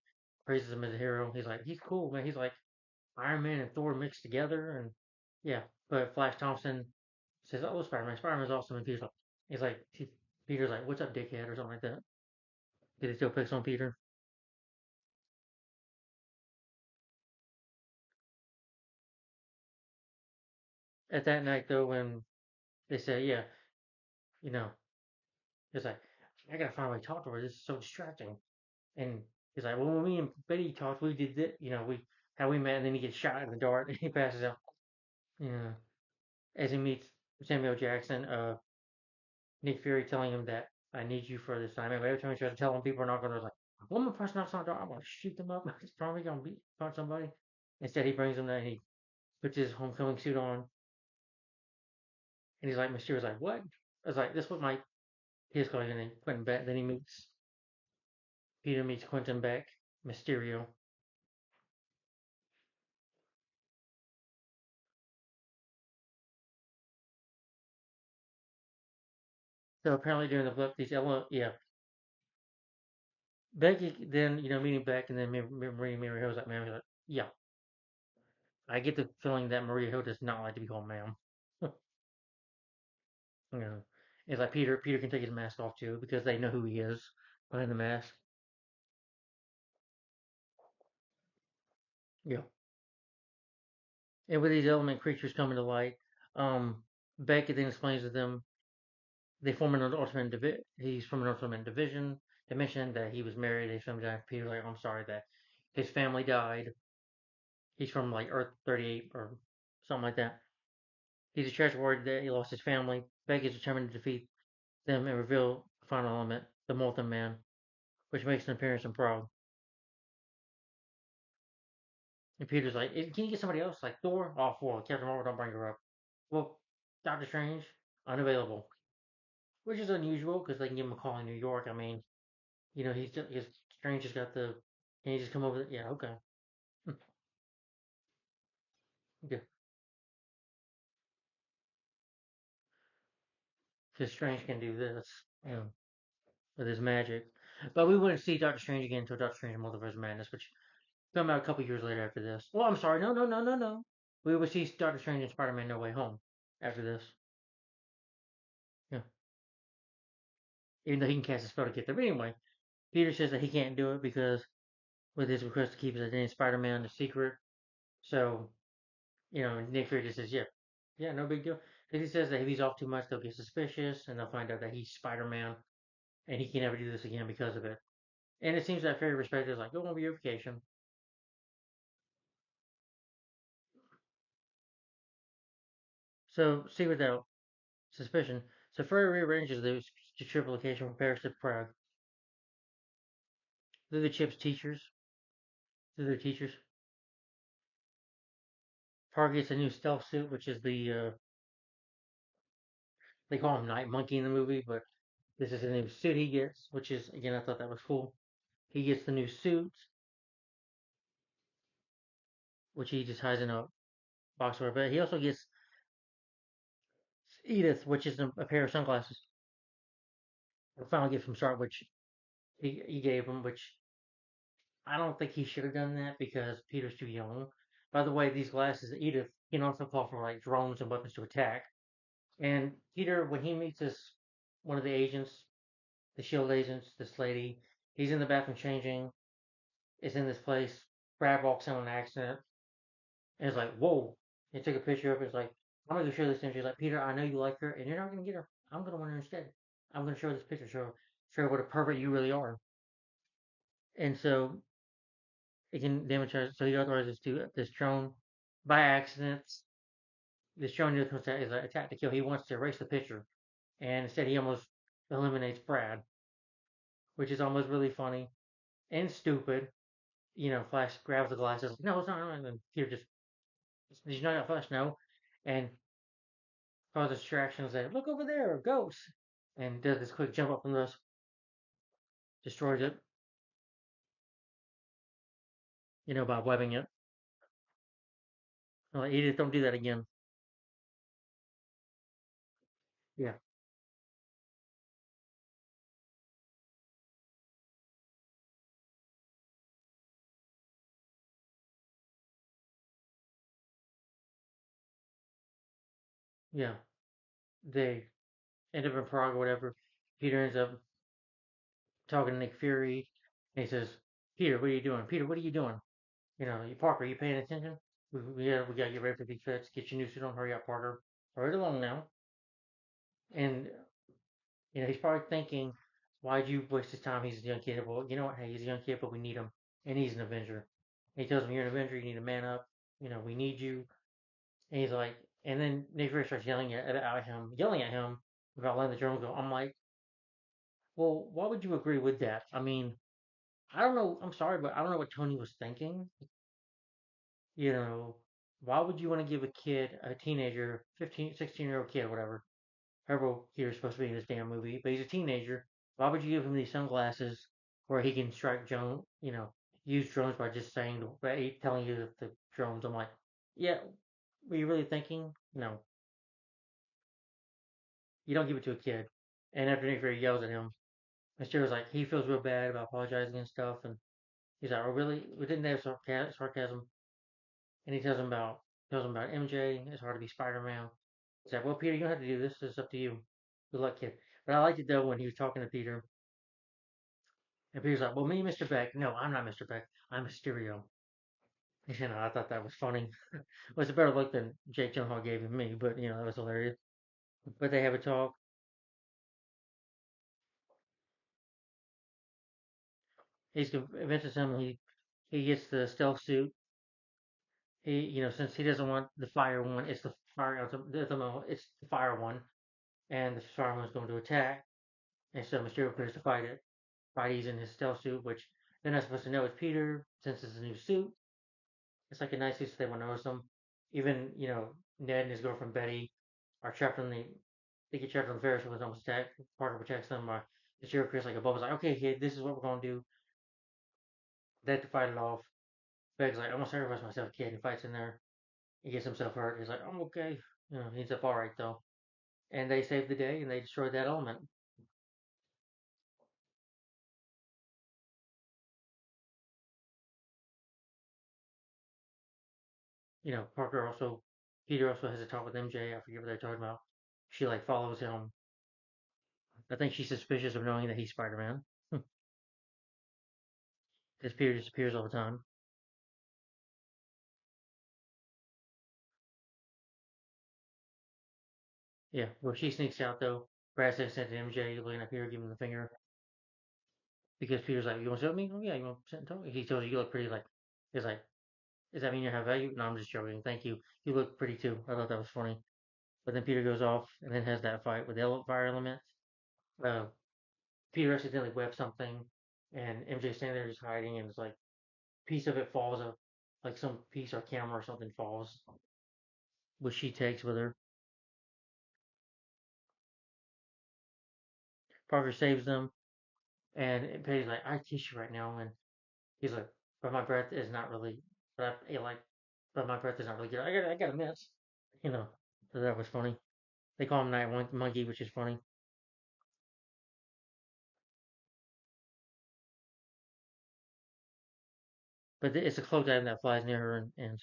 praises him as a hero. He's like, he's cool, man. He's like Iron Man and Thor mixed together, and yeah. But Flash Thompson says, "Oh, Spider-Man, Spider-Man's awesome," and Peter's like, "What's up, dickhead?" or something like that. Did he still picks on Peter? At that night, though, when they say, "Yeah, you know," he's like, "I gotta find a way to talk to her. This is so distracting." And he's like, "Well, when me and Betty talked, we did this, how we met," and then he gets shot in the dart and he passes out. Yeah, as he meets Samuel Jackson, Nick Fury telling him that I need you for this time. And every time he tries to tell him, people are not going to like, one more person knocks on the door, I'm going to shoot them up. He's probably going to punch somebody. Instead, he brings him there and he puts his homecoming suit on. And he's like, Mysterio's like, what? I was like, this was my his calling, and then Quentin Beck. Then he meets Peter meets Quentin Beck, Mysterio. So apparently during the book, yeah, Becky then meeting Beck, and then Maria Hill was like, "Ma'am," like, yeah, I get the feeling that Maria Hill does not like to be called ma'am. You know, it's like Peter can take his mask off too because they know who he is behind the mask. Yeah. And with these element creatures coming to light, um, Beckett then explains to them they form an ultimate he's from an ultimate division. They mentioned that he was married. His family died. Peter's like, I'm sorry that his family died. He's from like Earth 38 or something like that. He's a treasure word that he lost his family. Beckett is determined to defeat them and reveal the final element, the Molten Man, which makes an appearance in Prague. And Peter's like, can you get somebody else? Like Thor? Oh, for Captain Marvel, don't bring her up. Well, Doctor Strange, unavailable. Which is unusual because they can give him a call in New York. I mean, he's Strange just got the. Can he just come over? Yeah, okay. Yeah, because Strange can do this, with his magic. But we wouldn't see Doctor Strange again until Doctor Strange Multiverse of Madness, which come out a couple years later after this. Well, I'm sorry, no, no, no, no, no. We would see Doctor Strange and Spider-Man No Way Home after this. Yeah, even though he can cast a spell to get there. But anyway, Peter says that he can't do it because with his request to keep his identity Spider-Man a secret. So, Nick Fury just says, yeah, yeah, no big deal. Because he says that if he's off too much, they'll get suspicious and they'll find out that he's Spider-Man and he can never do this again because of it. And it seems that Fury respected is like, go on your vacation. So, see without suspicion. So Fury rearranges the trip location from Paris to Prague. They're the Chip's teachers. They're their teachers. Prague gets a new stealth suit, which is they call him Night Monkey in the movie, but this is the new suit he gets, which is, again, I thought that was cool. He gets the new suit, which he just hides in a box or but he also gets Edith, which is a pair of sunglasses. A final gift from Star, which he gave him, which I don't think he should have done that because Peter's too young. By the way, these glasses, Edith, can also call for like drones and weapons to attack. And Peter, when he meets this one of the agents, the Shield agents, this lady, he's in the bathroom changing. Is in this place. Brad walks in on an accident, and it's like, whoa. He took a picture of it. It's like, I'm gonna go show this to him. She's like, Peter, I know you like her, and you're not gonna get her. I'm gonna want her instead. I'm gonna show her this picture, show her what a pervert you really are. And so it can damage her. So he authorizes to this drone by accident. This drone is an attack to kill. He wants to erase the picture, and instead he almost eliminates Brad, which is almost really funny and stupid. Flash grabs the glasses. Like, no, it's not. And then Peter just, did you not got Flash? No. And causes distractions that, look over there, ghost. And does this quick jump up from this, destroys it, by webbing it. I'm like, Edith, don't do that again. Yeah, yeah. They end up in Prague or whatever. Peter ends up talking to Nick Fury, and he says, Peter, what are you doing? Peter, what are you doing? Parker, are you paying attention? We gotta get ready for these fits. Get your new suit on. Hurry up, Parker. Hurry along now. And he's probably thinking, why'd you waste his time? He's a young kid. Well, you know what? Hey, he's a young kid, but we need him, and he's an Avenger. And he tells him, you're an Avenger. You need to man up. We need you. And he's like, and then Nick Fury starts yelling at him about letting the drone go. I'm like, well, why would you agree with that? I mean, I don't know. I'm sorry, but I don't know what Tony was thinking. You know, why would you want to give a kid, a teenager, 15, 16-year-old kid, whatever, however he's supposed to be in this damn movie, but he's a teenager. Why would you give him these sunglasses where he can strike drone, use drones by just by telling you that the drones? I'm like, yeah, were you really thinking? No, you don't give it to a kid. And after Nick Fury yells at him, Mysterio's like, he feels real bad about apologizing and stuff, and he's like, oh really? We didn't have sarcasm. And he tells him about MJ. It's hard to be Spider-Man. He's like, well, Peter, you don't have to do this. It's up to you. Good luck, kid. But I liked it though when he was talking to Peter, and Peter's like, well, me, Mr. Beck. No, I'm not Mr. Beck. I'm Mysterio. I thought that was funny. It was a better look than Jake Gyllenhaal gave him me, but that was hilarious. But they have a talk. He's convinces him he gets the stealth suit. Since he doesn't want the fire one, it's the fire it's the fire one, and the fire one's going to attack, and so Mysterio appears to fight it. Spidey's in his stealth suit, which they're not supposed to know it's Peter since it's a new suit. It's like a nice suit so they won't notice him. Even, Ned and his girlfriend Betty are trapped on they get trapped on the Ferris wheel, almost attacked. Parker protects them. Mysterio appears like above. Is like, okay, kid, this is what we're gonna do. They have to fight it off. Beg's like, I'm gonna sacrifice myself, kid. He fights in there. He gets himself hurt. He's like, I'm okay. He's up all right though. And they save the day and they destroy that element. Peter also has a talk with MJ. I forget what they're talking about. She like follows him. I think she's suspicious of knowing that he's Spider Man. Because Peter disappears all the time. Yeah, well, she sneaks out though. Brad says sent to MJ, looking at Peter, giving him the finger. Because Peter's like, you want to sit with me? Oh, yeah, you want to sit and talk? He tells you, you look pretty. He's like, does that mean you have value? No, I'm just joking. Thank you. You look pretty too. I thought that was funny. But then Peter goes off and then has that fight with the fire element. Uh, Peter accidentally webs something, and MJ's standing there just hiding, and it's like, piece of it falls up, like some piece or camera or something falls, which she takes with her. Parker saves them, and Patty's like, I kiss you right now, and he's like, but my breath is not really, but my breath is not really good. I got a miss, you know. So that was funny. They call him Night Monkey, which is funny. But it's a cloaked item that flies near her and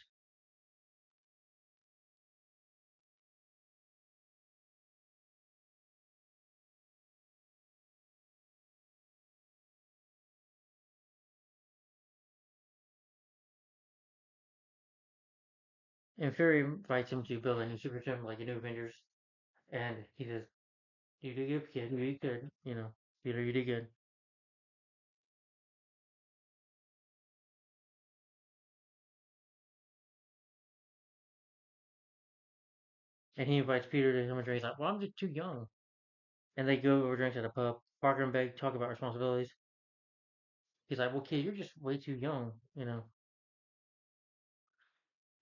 Fury invites him to build a new super gym, like a new Avengers, and he says, "You did good, kid. You did good. You know, Peter, you did good." And he invites Peter to come and drink. He's like, "Well, I'm just too young." And they go over drinks at a pub. Parker and Meg talk about responsibilities. He's like, "Well, kid, you're just way too young."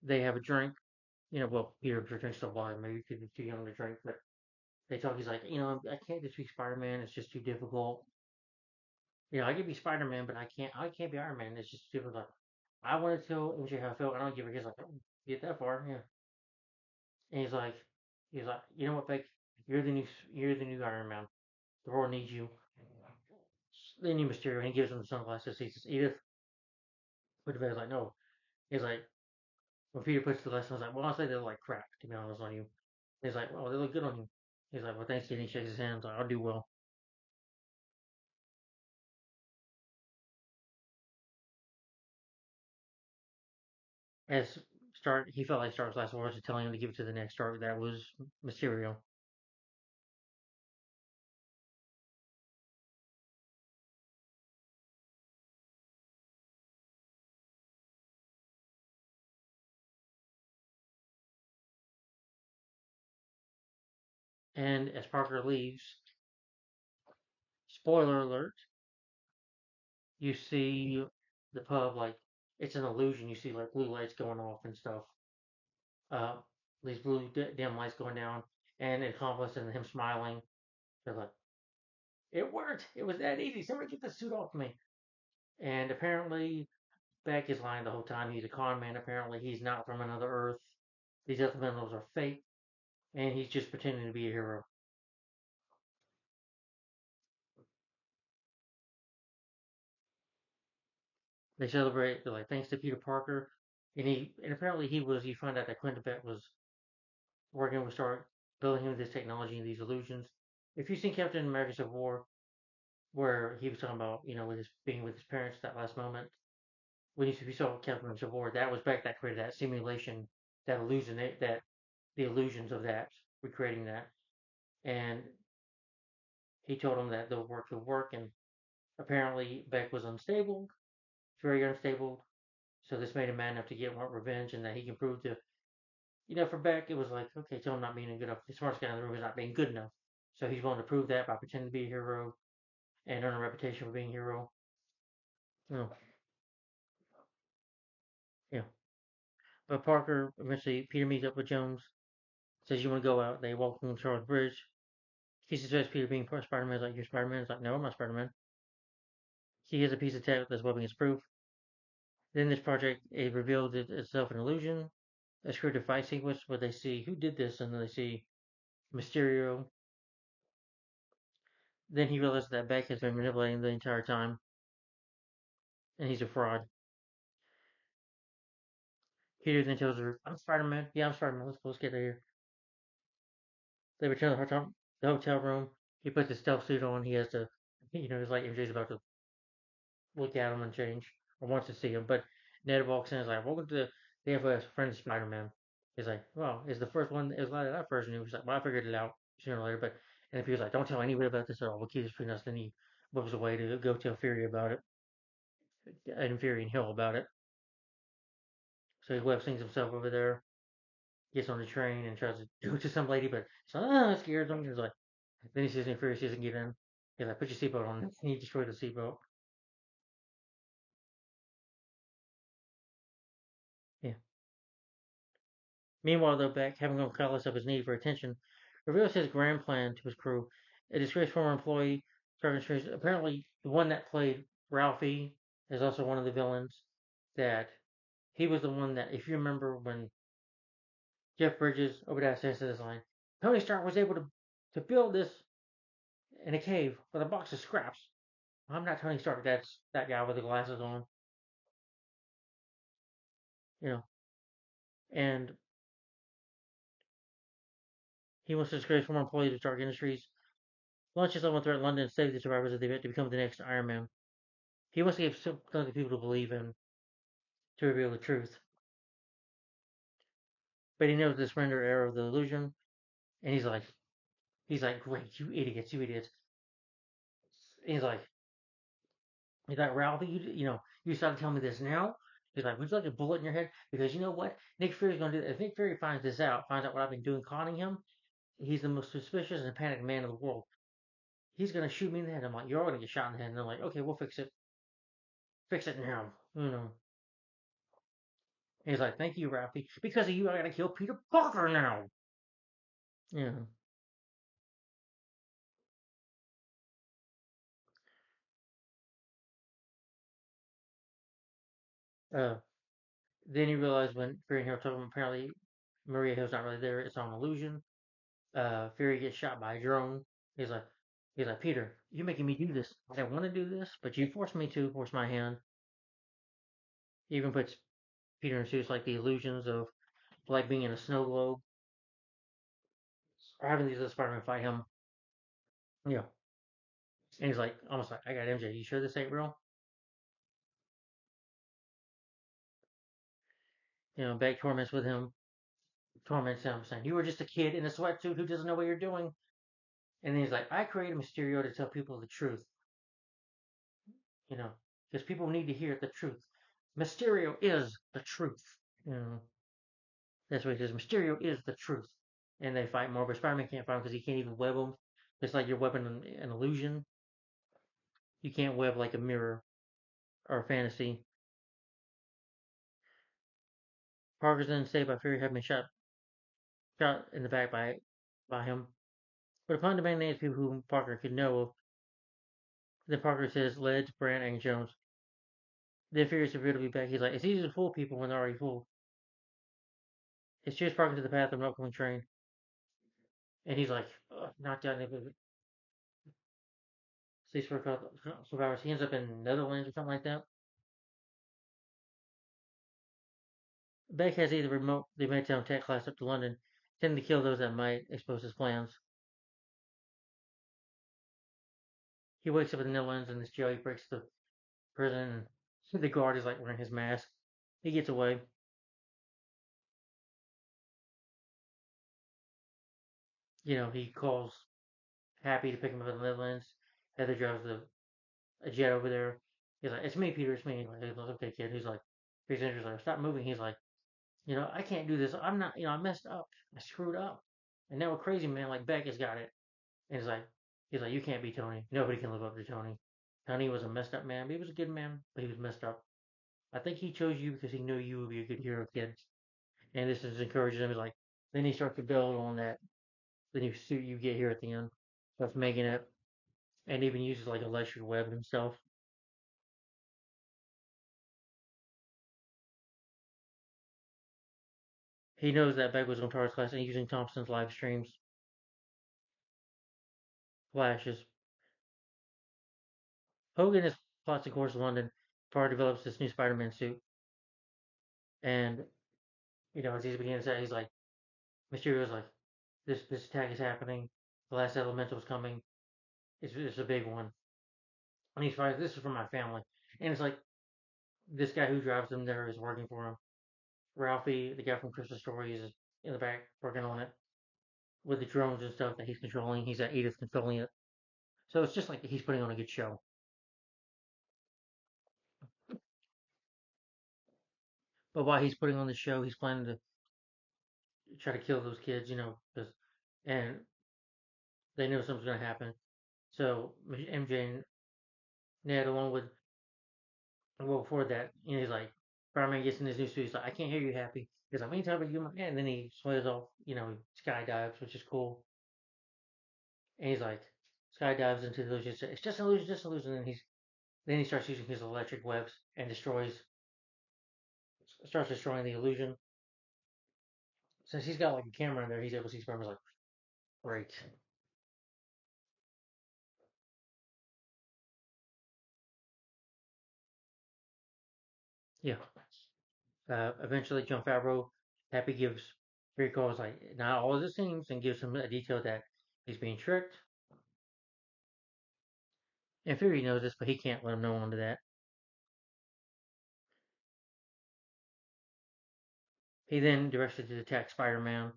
They have a drink. Well, Peter drinks the water. Maybe because he's too young to drink, but they talk. He's like, I can't just be Spider-Man. It's just too difficult. I could be Spider-Man, but I can't be Iron Man. It's just too difficult. I want to tell MJ how I feel. I don't give a. He's like, oh, get that far, yeah. And he's like, you know what, Beck? You're the new, you're the new Iron Man. The world needs you. They need Mysterio, and he gives him the sunglasses. He says, Edith, put the bed. He's like, no. He's like, when Peter puts the glasses, I was like, well, honestly, they look like crap, to be honest on you. He's like, well, they look good on you. He's like, well, thanks, kid. He shakes his hands. Like, I'll do well. As he felt like Stark's last words were telling him to give it to the next Stark. That was Mysterio. And as Parker leaves, spoiler alert, you see the pub like it's an illusion. You see like blue lights going off and stuff. Uh, these blue dim lights going down, and an accomplice and him smiling. They're like, "It worked! It was that easy. Somebody get the suit off me!" And apparently, Beck is lying the whole time. He's a con man. Apparently, he's not from another Earth. These other minerals are fake, and he's just pretending to be a hero. They celebrate. They're like, "Thanks to Peter Parker," and apparently he was. You find out that Quentin Beck was working with start building him this technology and these illusions. If you've seen Captain America Civil War, where he was talking about, with his being with his parents that last moment, when you saw Captain America Civil War, that was back that created that simulation, that illusion, that the illusions of that, recreating that. And he told him that the work would work, and apparently Beck was unstable, very unstable. So this made him mad enough to get want revenge, and that he can prove to, for Beck, it was like, okay, tell him not being good enough. The smartest guy in the room is not being good enough. So he's willing to prove that by pretending to be a hero and earn a reputation for being a hero. You know, yeah. But Parker eventually Peter meets up with Jones, says you want to go out. They walk from Charles Bridge. He suggests Peter being Spider-Man. Is like, you're Spider-Man. He's like, no, I'm not Spider-Man. He has a piece of tech that's webbing as proof. Then this project it revealed itself an illusion, a scripted fight sequence where they see who did this, and then they see Mysterio. Then he realizes that Beck has been manipulating the entire time, and he's a fraud. Peter then tells her, "I'm Spider-Man. Yeah, I'm Spider-Man. Let's get out of here." They return to the hotel room. He puts his stealth suit on. He has to, it's like MJ's about to look at him and change, or wants to see him. But Ned walks in and is like, "Welcome to the FOS, friend of Spider-Man." He's like, "Well, it's the first one. It was like that first news." He's like, "Well, I figured it out sooner or later." But and if he was like, "Don't tell anybody about this at all. We'll keep this between us," then he moves away to go tell Fury about it, and Fury and Hill about it. So he web slings himself over there, gets on the train, and tries to do it to some lady, but he's like, "Ah," scares him. He's like, then he sees him. Fury sees him get in. He's like, "Put your seatbelt on." And he destroyed the seatbelt. Yeah. Meanwhile, though, Beck, having gone callous of his need for attention, reveals his grand plan to his crew. A disgraced former employee, apparently the one that played Ralphie is also one of the villains. That he was the one that, if you remember when Jeff Bridges, Obadiah says this line, Tony Stark was able to build this in a cave with a box of scraps. I'm not Tony Stark. That's that guy with the glasses on, you know. And he wants to discourage former employees of Stark Industries, launches someone threat London and save the survivors of the event to become the next Iron Man. He wants to give something people to believe in, to reveal the truth. But he knows the surrender error of the illusion, and he's like, great, you idiots, you idiots. He's like, Ralphie, you decided to tell me this now. He's like, would you like a bullet in your head? Because you know what, Nick Fury's gonna do. If Nick Fury finds this out, finds out what I've been doing, conning him, he's the most suspicious and panicked man in the world. He's gonna shoot me in the head. I'm like, you're gonna get shot in the head. And they're like, okay, we'll fix it now. And he's like, thank you, Ralphie. Because of you, I gotta kill Peter Parker now. Yeah. Uh, then you realize when Fury and Hero told him apparently Maria Hill's not really there, it's all an illusion. Fury gets shot by a drone. He's like, Peter, you're making me do this. I don't want to do this, but you forced me to, force my hand. He even puts Peter in suits like the illusions of like being in a snow globe or having these other Spider-Man fight him. Yeah. And he's like, almost like, I got MJ. You sure this ain't real? Beck torments with him, torments him, saying, you were just a kid in a sweatsuit who doesn't know what you're doing. And then he's like, I created Mysterio to tell people the truth, you know, because people need to hear the truth. Mysterio is the truth. You know, that's what he says. Mysterio is the truth. And they fight more, but Spider-Man can't fight him because he can't even web them. It's like you're webbing an illusion. You can't web like a mirror or a fantasy. Parker's then saved by Fury having been shot in the back by him. But upon demanding names of people whom Parker could know, then Parker says Ledge, Brandt, and Jones. Then Fury's revealed to be back. He's like, it's easy to fool people when they're already fooled. It steers Parker to the path of an upcoming train. And he's like, knocked out Stays for a couple hours. He ends up in Netherlands or something like that. Beck has either remote the Midtown Tech class up to London, intending to kill those that might expose his plans. He wakes up in the Netherlands in this jail. He breaks the prison, and the guard is like wearing his mask. He gets away. He calls Happy to pick him up in the Netherlands. Heather drives a jet over there. He's like, "It's me, Peter. It's me." Like, okay, kid. He's like, he's like, "Stop moving." He's like, I can't do this. I'm not. I messed up. I screwed up. And now a crazy man like Beck has got it. And he's like, you can't be Tony. Nobody can live up to Tony. Tony was a messed up man, but he was a good man, but he was messed up. I think he chose you because he knew you would be a good hero kid. And this is encouraging him. He's like, then he starts to build on that. The new suit you get here at the end. Starts making it. And even uses like electric web himself. He knows that Beck was on Tara's class and using Thompson's live streams, flashes. Hogan is plots to course London. Tara develops this new Spider-Man suit. And, as he's beginning to say, he's like, Mysterio's like, this attack is happening. The last elemental is coming. It's a big one. And he's like, this is for my family. And it's like this guy who drives them there is working for him. Ralphie, the guy from Christmas Story, is in the back working on it with the drones and stuff that he's controlling. He's at Edith controlling it. So it's just like he's putting on a good show. But while he's putting on the show, he's planning to try to kill those kids, and they know something's gonna happen. So MJ and Ned, along with well, before that, he's like, Spider-Man gets in his new suit. He's like, I can't hear you, Happy. He's like, we ain't talking about you, my man. And then he swears off, skydives, which is cool. And he's like, skydives into the illusion. It's just an illusion, just an illusion. And then he starts using his electric webs and starts destroying the illusion. Since he's got like a camera in there, he's able to see Spider-Man's like, Right. Yeah. Eventually, Jon Favreau, Happy gives Fury calls like not all of the scenes and gives him a detail that he's being tricked. And Fury knows this, but he can't let him know onto that. He then directs it to attack Spider-Man.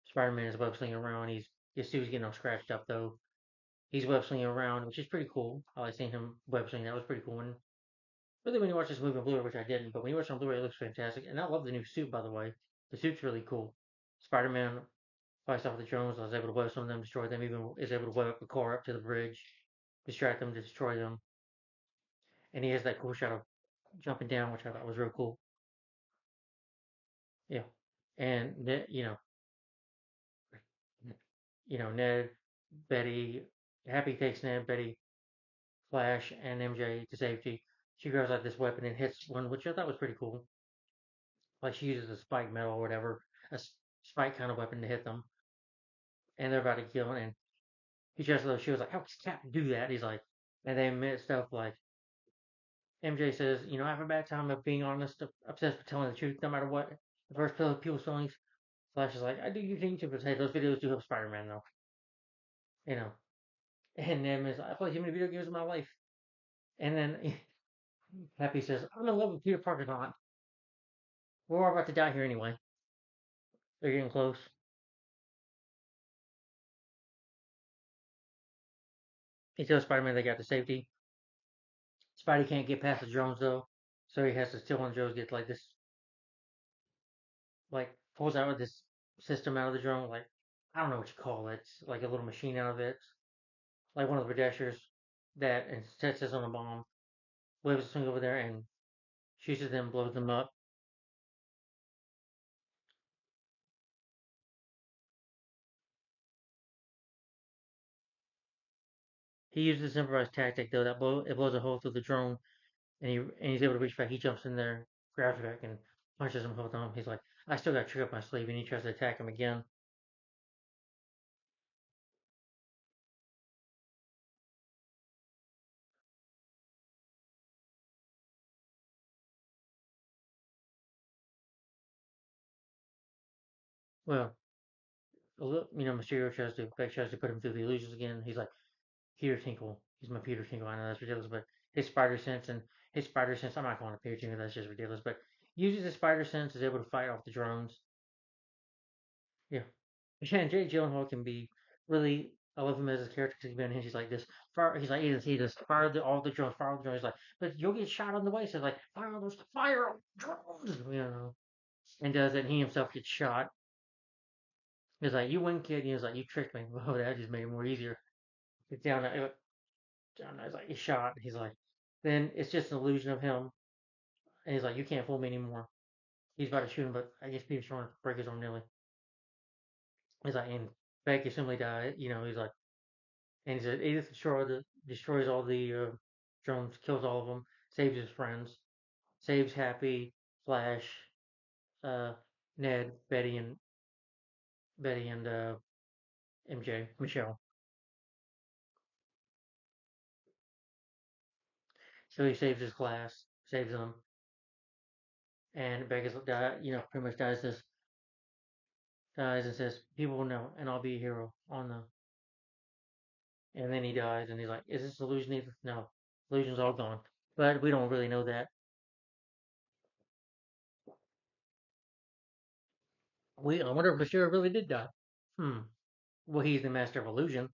Spider-Man is web slinging around. His suit's getting all scratched up though. He's web slinging around, which is pretty cool. I like seeing him web sling. That was pretty cool. And really, when you watch this movie on Blu-ray, which I didn't, but when you watch it on Blu-ray, it looks fantastic. And I love the new suit, by the way. The suit's really cool. Spider-Man fights off the drones. I was able to web some of them, destroy them. Even is able to web up the car up to the bridge, distract them, destroy them. And he has that cool shot of jumping down, which I thought was real cool. Yeah. And Ned, Betty, Happy takes Ned, Betty, Flash, and MJ to safety. She grabs out this weapon and hits one, which I thought was pretty cool. Like she uses a spike metal or whatever, a spike kind of weapon to hit them, and they're about to kill him. And he tries to, she was like, "How does Captain do that?" He's like, and they admit stuff like MJ says, "I have a bad time of being honest, obsessed with telling the truth, no matter what. The first people's feelings." Flash is like, "I do you think to say those videos do help Spider-Man though, you know." And Ned is, "I play too many video games in my life." And then Happy says, "I'm in love with Peter Parker not. We're all about to die here anyway." They're getting close. He tells Spider-Man they got to safety. Spidey can't get past the drones though, so he has to steal one of Joe's get like this, like pulls out this system out of the drone, like I don't know what you call it, like a little machine out of it, like one of the Dashers that and sets this on a bomb, waves a swing over there and shoots at them, blows them up. He uses this improvised tactic though that blows a hole through the drone, and he's able to reach back. He jumps in there, grabs back, and punches him both on. He's like, "I still got a trick up my sleeve," and he tries to attack him again. Well, Mysterio tries to put him through the illusions again. He's like, Peter Tinkle. He's my Peter Tinkle. I know that's ridiculous, but his spider sense. I'm not calling it Peter Tinkle. That's just ridiculous. But uses his spider sense, is able to fight off the drones. Yeah, and Jay Gyllenhaal can be really. I love him as a character because he's been he's like this. Fire, he's like he just fire all the drones, fire all the drones. He's like, but you'll get shot on the way. So like, fire drones, and does it. And he himself gets shot. He's like, you win, kid. And he was like, you tricked me. Well, that just made it more easier. It's down. Down. He's like, he's shot. He's like, then it's just an illusion of him. And he's like, you can't fool me anymore. He's about to shoot him, but I guess Peter's trying to break his arm nearly. He's like, and Becky simply died. He's like, and he said, Edith destroys all the drones, kills all of them, saves his friends, saves Happy, Flash, uh, Ned, Betty and MJ, Michelle. So he saves his class, saves them, and Becca's pretty much dies and says, "People will know, and I'll be a hero on the." And then he dies, and he's like, "Is this illusion either?" No, illusion's all gone. But we don't really know that. I wonder if Bashir really did die. Hmm. Well, he's the master of illusion.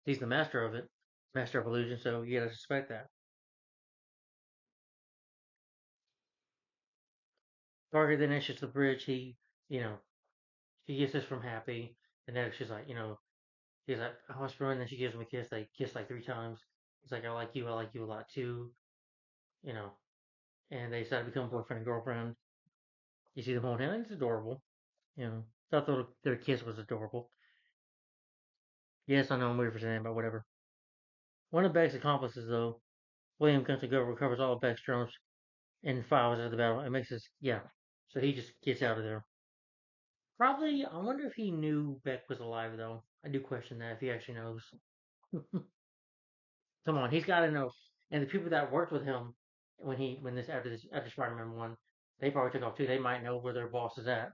He's the master of it, master of illusion. So you gotta suspect that. Parker then exits the bridge. You know, she gets this from Happy, and then she's like, he's like, "I was and then she gives him a kiss. They kiss like 3 times. He's like, I like you a lot too." You know, and they decide to become boyfriend and girlfriend. You see them holding hands. It's adorable. I thought their kiss was adorable. Yes, I know I'm weird for saying that, but whatever. One of Beck's accomplices, though, William Gunslinger, recovers all of Beck's drones and files at the battle. It makes us, yeah. So he just gets out of there. Probably, I wonder if he knew Beck was alive, though. I do question that if he actually knows. Come on, he's got to know. And the people that worked with him when this after Spider-Man 1, they probably took off too. They might know where their boss is at,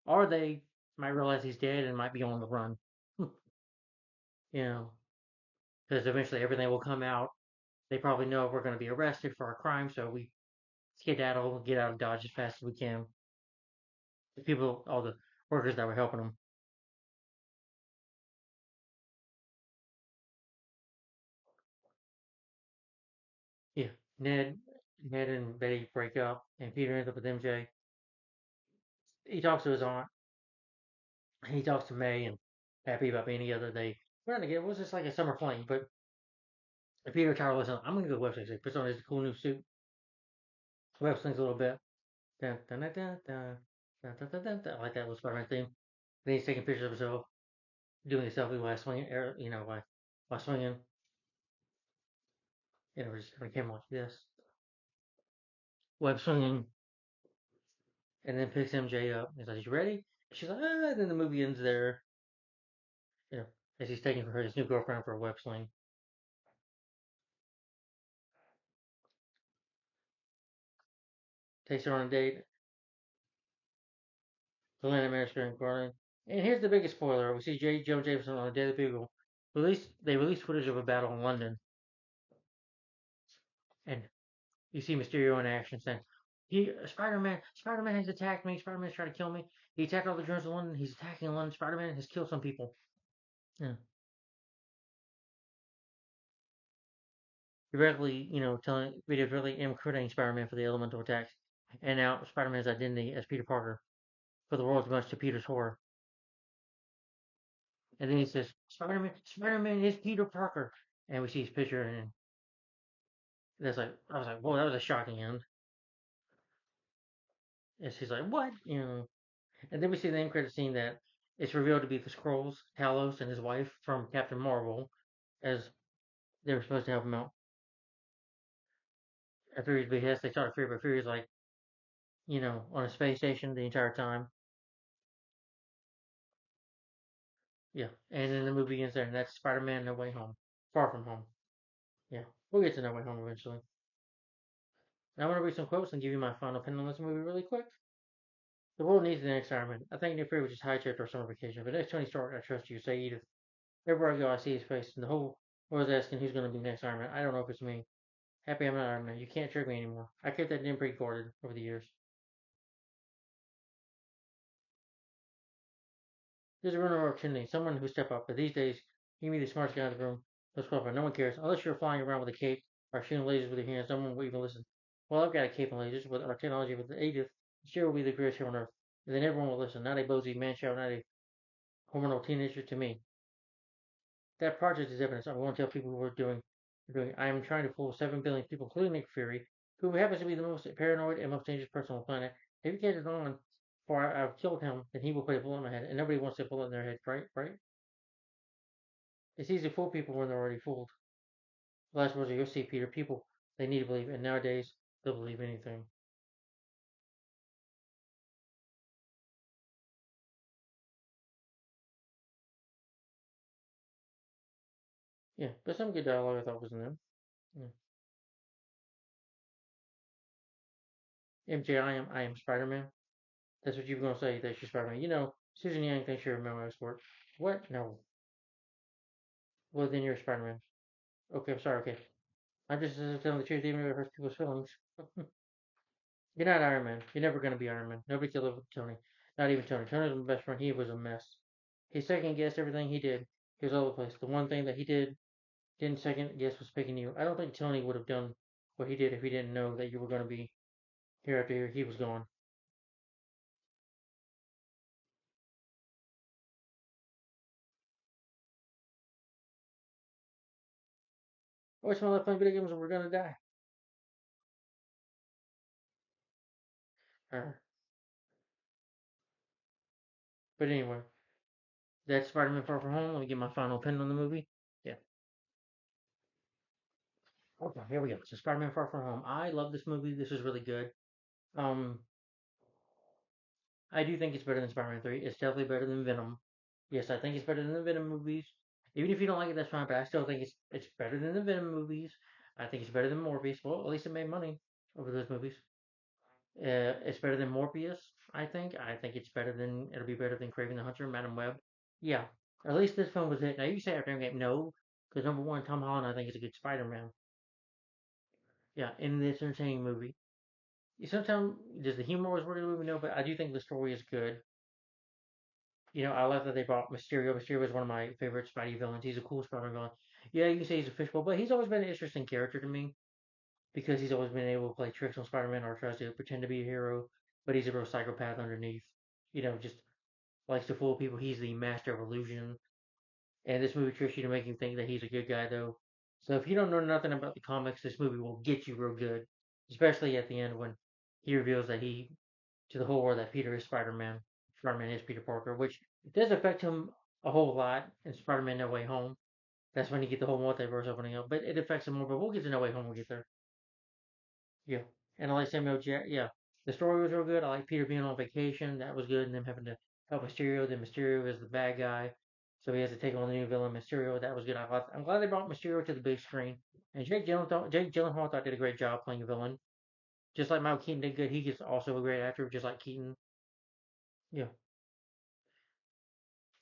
or they might realize he's dead and might be on the run. You know, because eventually everything will come out. They probably know we're going to be arrested for a crime, so we skedaddle, get out of Dodge as fast as we can. The people, all the workers that were helping them. Yeah, Ned, Ned and Betty break up, and Peter ends up with MJ. He talks to his aunt. He talks to May and happy about being together. We're not together. It was just like a summer fling. But Peter Tyler listen, I'm gonna go web slings. He puts on his cool new suit, web slings a little bit. Dun, dun, dun, dun, dun, dun, dun, dun, dun, dun, like that was Spider-Man theme. Then he's taking pictures of himself, doing a selfie while swinging, while swinging. And it was just kind of came like this, web swinging, and then picks MJ up. He's like, "You ready?" She's like, "Ah." And then the movie ends there. You know, as he's taking for his new girlfriend for a web sling. Takes her on a date. Helena Minister and Garland. And here's the biggest spoiler: we see J. Joe Jameson on the Daily Bugle. They released footage of a battle in London, and you see Mysterio in action saying, Spider-Man has attacked me. Spider-Man's trying to kill me. He attacked all the journalists in London. He's attacking London. Spider-Man has killed some people. Yeah. Directly, telling video directly incriminating Spider-Man for the elemental attacks, and now Spider-Man's identity as Peter Parker for the world's much to Peter's horror. And then he says, Spider-Man is Peter Parker, and we see his picture, and that's like, I was like, whoa, that was a shocking end. And she's like, what? And then we see the end credit scene that it's revealed to be the Skrulls, Talos, and his wife from Captain Marvel, as they were supposed to help him out. At Fury's behest, they started Fury, but Fury's like, on a space station the entire time. Yeah. And then the movie ends there, and that's Spider-Man No Way Home. Far From Home. Yeah. We'll get to No Way Home eventually. Now I'm going to read some quotes and give you my final opinion on this movie really quick. The world needs the next Iron Man. I think Nick Fury was just hijacked our summer vacation, but next Tony Stark, I trust you, say Edith. Everywhere I go, I see his face, and the whole world's asking who's going to be next Iron Man. I don't know if it's me. Happy I'm not Iron Man. You can't trick me anymore. I kept that name pre-recorded over the years. There's a runner opportunity, someone who step up, but these days, you be the smartest guy in the room. Let's qualify. No one cares. Unless you're flying around with a cape or shooting lasers with your hands, no one will even listen. Well, I've got a cape and lasers with our technology with the Edith. Sure will be the greatest hero on earth. And then everyone will listen. Not a bozy man shout, not a hormonal teenager to me. That project is evidence. I won't tell people who we're doing. I am trying to fool 7 billion people, including Nick Fury, who happens to be the most paranoid and most dangerous person on the planet. If he catches on before I've killed him, then he will put a bullet in my head, and nobody wants a bullet in their head, right? Right? It's easy to fool people when they're already fooled. The last words are, you'll see, Peter. People, they need to believe, and nowadays, they'll believe anything. Yeah, but some good dialogue I thought was in there. Yeah. MJ, I am Spider-Man. That's what you were gonna say. That you're Spider-Man. Susan Yang thinks you're a memory sport. What? No. Well, then you're Spider-Man. Okay, I'm sorry. Okay, I'm just telling the truth, even if it hurts people's feelings. You're not Iron Man. You're never gonna be Iron Man. Nobody can live with Tony. Not even Tony. Tony was my best friend. He was a mess. He second guessed everything he did. He was all over the place. The one thing that he didn't second guess was picking you. I don't think Tony would have done what he did if he didn't know that you were gonna be here after he was gone. I wish my life playing video games and we're gonna die. Uh, but anyway, that's Spider-Man Far From Home. Let me get my final opinion on the movie. Yeah. Okay, here we go. So Spider-Man Far From Home. I love this movie. This is really good. Um, I do think it's better than Spider-Man 3. It's definitely better than Venom. Yes, I think it's better than the Venom movies. Even if you don't like it, that's fine. But I still think it's better than the Venom movies. I think it's better than Morbius. Well, at least it made money over those movies. It's better than Morbius. I think. I think it's better than it'll be better than Craven the Hunter, Madam Web. Yeah, at least this film was it. Now you say after Endgame, no, because number one, Tom Holland I think is a good Spider-Man. Yeah, in this entertaining movie. Sometimes does the humor was really movie? No, but I do think the story is good. I love that they brought Mysterio. Mysterio is one of my favorite Spidey villains. He's a cool Spider-Man villain. Yeah, you can say he's a fishbowl, but he's always been an interesting character to me because he's always been able to play tricks on Spider-Man or tries to pretend to be a hero, but he's a real psychopath underneath. Just likes to fool people. He's the master of illusion. And this movie tricks you to make you think that he's a good guy, though. So if you don't know nothing about the comics, this movie will get you real good, especially at the end when he reveals that to the whole world that Peter is Spider-Man. Spider-Man is Peter Parker, which does affect him a whole lot in Spider-Man No Way Home. That's when you get the whole multiverse opening up, but it affects him more. But we'll get to No Way Home when we get there. Yeah, and I like Samuel Jack. Yeah, the story was real good. I like Peter being on vacation. That was good, and them having to help Mysterio. Then Mysterio is the bad guy, so he has to take on the new villain Mysterio. That was good. I'm glad they brought Mysterio to the big screen. And Jake Gyllenhaal thought did a great job playing a villain, just like Michael Keaton did good. He is also a great actor, just like Keaton. Yeah,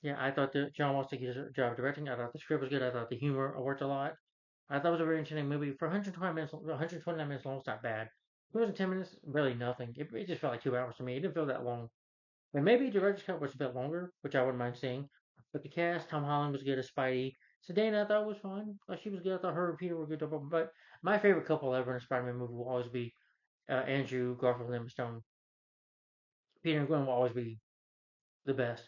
yeah. I thought that John Watts did his job directing. I thought the script was good. I thought the humor worked a lot. I thought it was a very interesting movie. For 120 minutes, 129 minutes long, it's not bad. If it was 10 minutes, really nothing. It just felt like 2 hours to me. It didn't feel that long. And maybe the director's cut was a bit longer, which I wouldn't mind seeing. But the cast, Tom Holland was good as Spidey. Zendaya, I thought was fine. She was good. I thought her and Peter were good. But my favorite couple ever in a Spider-Man movie will always be Andrew Garfield and Emma Stone. Peter and Gwen will always be the best.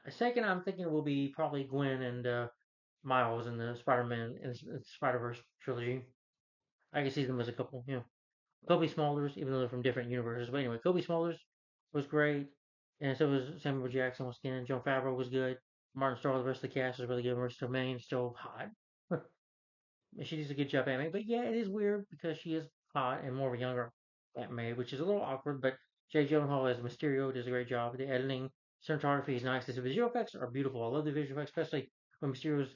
A second, I'm thinking will be probably Gwen and Miles in the Spider-Man in the Spider-Verse trilogy. I can see them as a couple. Kobe Smulders, even though they're from different universes. But anyway, Kobe Smulders was great, and so was Samuel Jackson was skin. Jon Favreau was good. Martin Starr, the rest of the cast was really good. Marissa Tomei still hot. She does a good job at May. But yeah, it is weird because she is hot and more of a younger Aunt May, which is a little awkward. But Jay Gyllenhaal as Mysterio does a great job. The editing, cinematography is nice. The visual effects are beautiful. I love the visual effects, especially when Mysterio's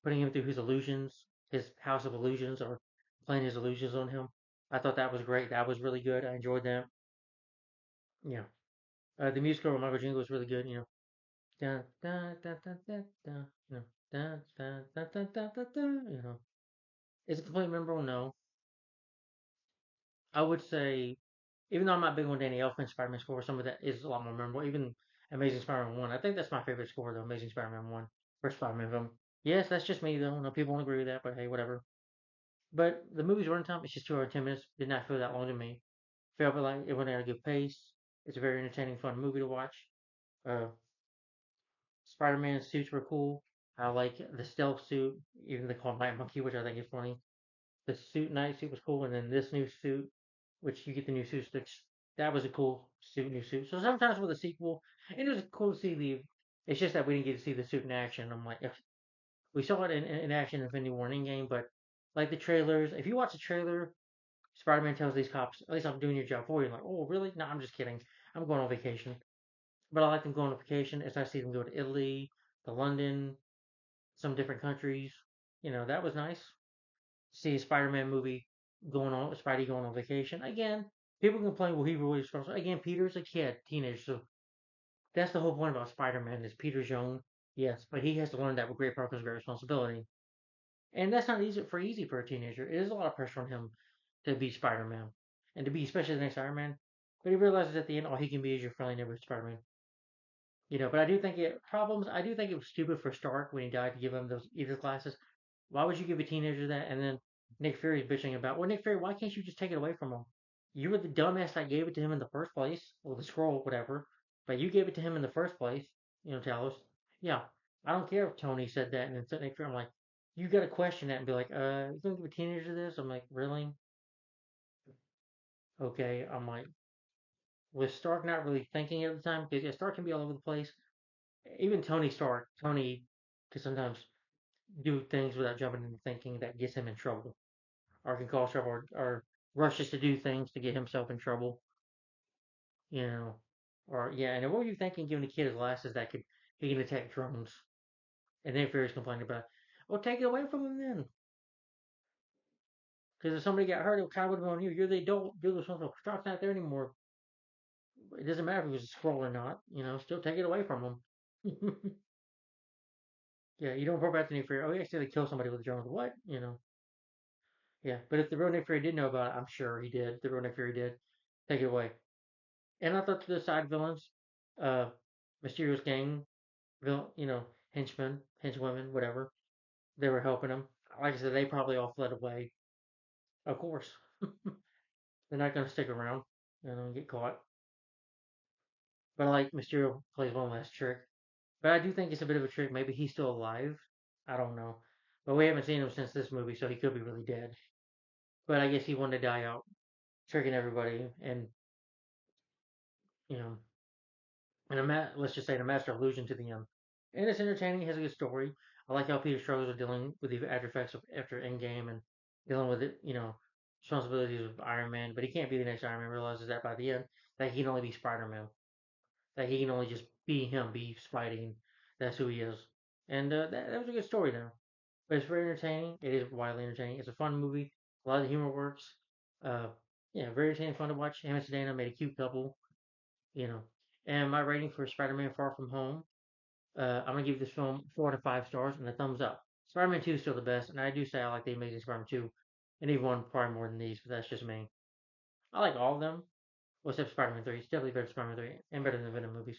putting him through his illusions, his house of illusions, or playing his illusions on him. I thought that was great. That was really good. I enjoyed that. Yeah. The music over Michael Jingle was really good. Dun, dun, dun, dun, dun, dun, dun, dun, dun, dun, dun, dun, dun, Is it completely memorable? No. I would say, even though I'm not big on Danny Elfman's Spider-Man score, some of that is a lot more memorable. Even Amazing Spider-Man 1. I think that's my favorite score, though, Amazing Spider-Man 1. First Spider-Man film. Yes, that's just me, though. No people won't agree with that, but hey, whatever. But the movie's running time, it's just 2 hours, 10 minutes. Did not feel that long to me. Felt like it went at a good pace. It's a very entertaining, fun movie to watch. Uh, Spider-Man suits were cool. I like the stealth suit, even they call it Night Monkey, which I think is funny. The night suit was cool, and then this new suit, which you get the new suit sticks. That was a cool new suit. So sometimes with a sequel, it was cool to see the. It's just that we didn't get to see the suit in action. I'm like, if we saw it in action in Infinity War and Endgame, but like the trailers, if you watch the trailer, Spider-Man tells these cops, at least I'm doing your job for you. I'm like, oh really? No, I'm just kidding. I'm going on vacation. But I like them going on vacation as I see them go to Italy, to London, some different countries. That was nice. See a Spider-Man movie Spidey going on vacation. Again, people complain, well, he really is strong. Again, Peter's a kid, teenager, so that's the whole point about Spider-Man is Peter's young, yes, but he has to learn that with great purpose, great responsibility. And that's not easy for a teenager. It is a lot of pressure on him to be Spider-Man. And to be especially the next Iron Man. But he realizes at the end all he can be is your friendly neighborhood Spider-Man. But I do think it was stupid for Stark when he died to give him those Aether glasses. Why would you give a teenager that? And then Nick Fury's bitching about, well, Nick Fury, why can't you just take it away from him? You were the dumbass that gave it to him in the first place, or the scroll, whatever. But you gave it to him in the first place, Talos. Yeah, I don't care if Tony said that, and then Nick Fury, I'm like, you got to question that and be like, you gonna give a teenager this? I'm like, really? Okay. I'm like, was Stark not really thinking at the time? Because yeah, Stark can be all over the place. Even Tony Stark, Tony can sometimes do things without jumping into thinking that gets him in trouble, or can cause trouble, or rushes to do things to get himself in trouble, you know. Or yeah, and what were you thinking giving a kid glasses that could he can attack drones. And then Fury's complaining about, well, take it away from him then. Because if somebody got hurt, it kind of would have been on you. You're the adult. You're the responsible. Stark's not there anymore. It doesn't matter if he was a scroll or not. Still take it away from him. Yeah, you don't report back to Nick Fury. Oh, he actually killed somebody with a drone. What? Yeah. But if the real Nick Fury did know about it, I'm sure he did. The real Nick Fury did. Take it away. And I thought the side villains, uh, Mysterio's gang, henchmen, henchwomen, whatever, they were helping him. Like I said, they probably all fled away. Of course. They're not going to stick around, and get caught. But I like Mysterio plays one last trick. But I do think it's a bit of a trick. Maybe he's still alive. I don't know. But we haven't seen him since this movie, so he could be really dead. But I guess he wanted to die out, tricking everybody, and you know, let's just say the master illusion to the end. And it's entertaining. It has a good story. I like how Peter struggles with dealing with the after effects of after Endgame and dealing with it. Responsibilities of Iron Man, but he can't be the next Iron Man. Realizes that by the end that he can only be Spider Man. That he can only just be him, be Spidey. That's who he is. And that was a good story though. But it's very entertaining. It is widely entertaining. It's a fun movie. A lot of the humor works. Uh, yeah, very entertaining, fun to watch. Him and Zendaya made a cute couple. You know. And my rating for Spider-Man: Far From Home, I'm gonna give this film 4 to 5 stars and a thumbs up. Spider-Man 2 is still the best, and I do say I like the Amazing Spider-Man 2, and even one probably more than these, but that's just me. I like all of them, well, except Spider-Man 3. It's definitely better than Spider-Man 3 and better than the Venom movies.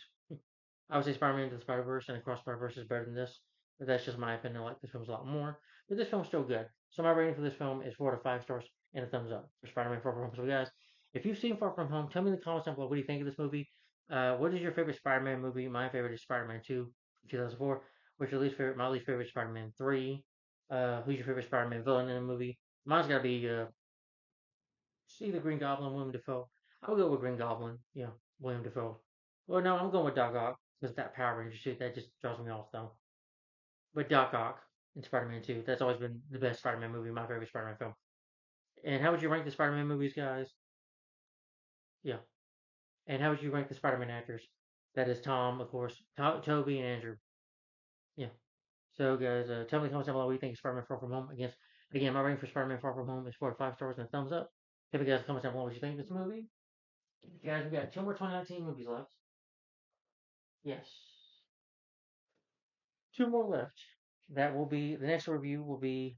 I would say Spider-Man Into the Spider-Verse and Across Spider-Verse is better than this, but that's just my opinion. I like this film a lot more, but this film's still good. So my rating for this film is 4 to 5 stars and a thumbs up for Spider-Man: Far From Home. So guys, if you've seen Far From Home, tell me in the comments down below what do you think of this movie. What is your favorite Spider-Man movie? My favorite is Spider-Man 2, 2004. What's your least favorite? My least favorite is Spider-Man 3. Who's your favorite Spider-Man villain in the movie? Mine's gotta be see the Green Goblin, William Dafoe. I'll go with Green Goblin. Yeah, William Dafoe. Well, no, I'm going with Doc Ock because that Power Ranger suit that just draws me off though. But Doc Ock in Spider-Man 2, that's always been the best Spider-Man movie, my favorite Spider-Man film. And how would you rank the Spider-Man movies, guys? Yeah. And how would you rank the Spider-Man actors? That is Tom, of course, Toby, and Andrew. Yeah. So, guys, tell me in the comments down below what you think of Spider-Man: Far From Home. Again, my rating for Spider-Man: Far From Home is 4 to 5 stars and a thumbs up. Tell me, guys, in the comments down below what you think of this movie. Guys, we got 2 more 2019 movies left. Yes. 2 more left. That will be the next review will be,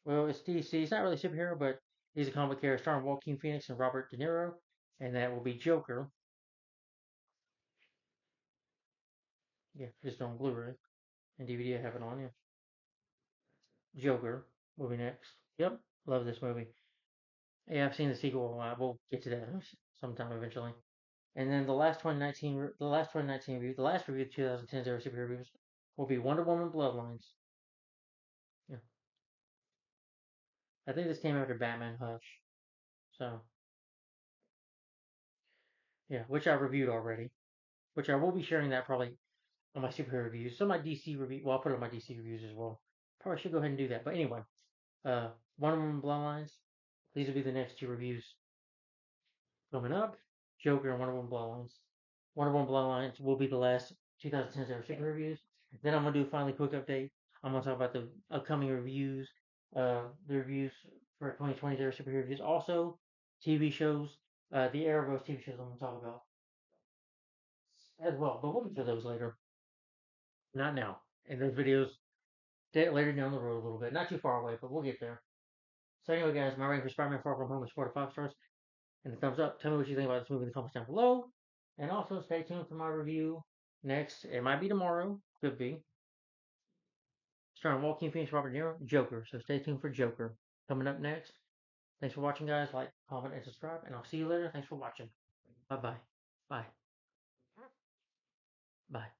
well, it's DC. It's not really a superhero, but he's a comic character starring Joaquin Phoenix and Robert De Niro, and that will be Joker. Yeah, just on Blu-ray and DVD. I have it on. Yeah, Joker will be next. Yep, love this movie. Yeah, I've seen the sequel. We'll get to that sometime eventually. And then the last 2019 review, the last review of 2010 Zero Superhero Reviews will be Wonder Woman Bloodlines. Yeah, I think this came after Batman Hush. So yeah, which I reviewed already. Which I will be sharing that probably on my superhero reviews. Some of my DC review. Well, I'll put it on my DC reviews as well. Probably should go ahead and do that. But anyway, Wonder Woman Bloodlines. These will be the next 2 reviews coming up. Joker and Wonder Woman Bloodlines. Wonder Woman Bloodlines will be the last 2010 ever superhero reviews. Then I'm gonna do a finally quick update. I'm gonna talk about the upcoming reviews. The reviews for 2020 ever superhero reviews. Also, TV shows. The Arrowverse TV shows I'm gonna talk about as well. But we'll get to those later. Not now. And those videos later down the road a little bit. Not too far away, but we'll get there. So anyway, guys, my rating for Spider-Man: Far From Home is 4 to 5 stars, and a thumbs up. Tell me what you think about this movie in the comments down below, and also stay tuned for my review next. It might be tomorrow, could be. Starring Joaquin Phoenix, Robert De Niro, Joker. So stay tuned for Joker coming up next. Thanks for watching, guys. Like, comment, and subscribe, and I'll see you later. Thanks for watching. Bye bye. Bye. Bye.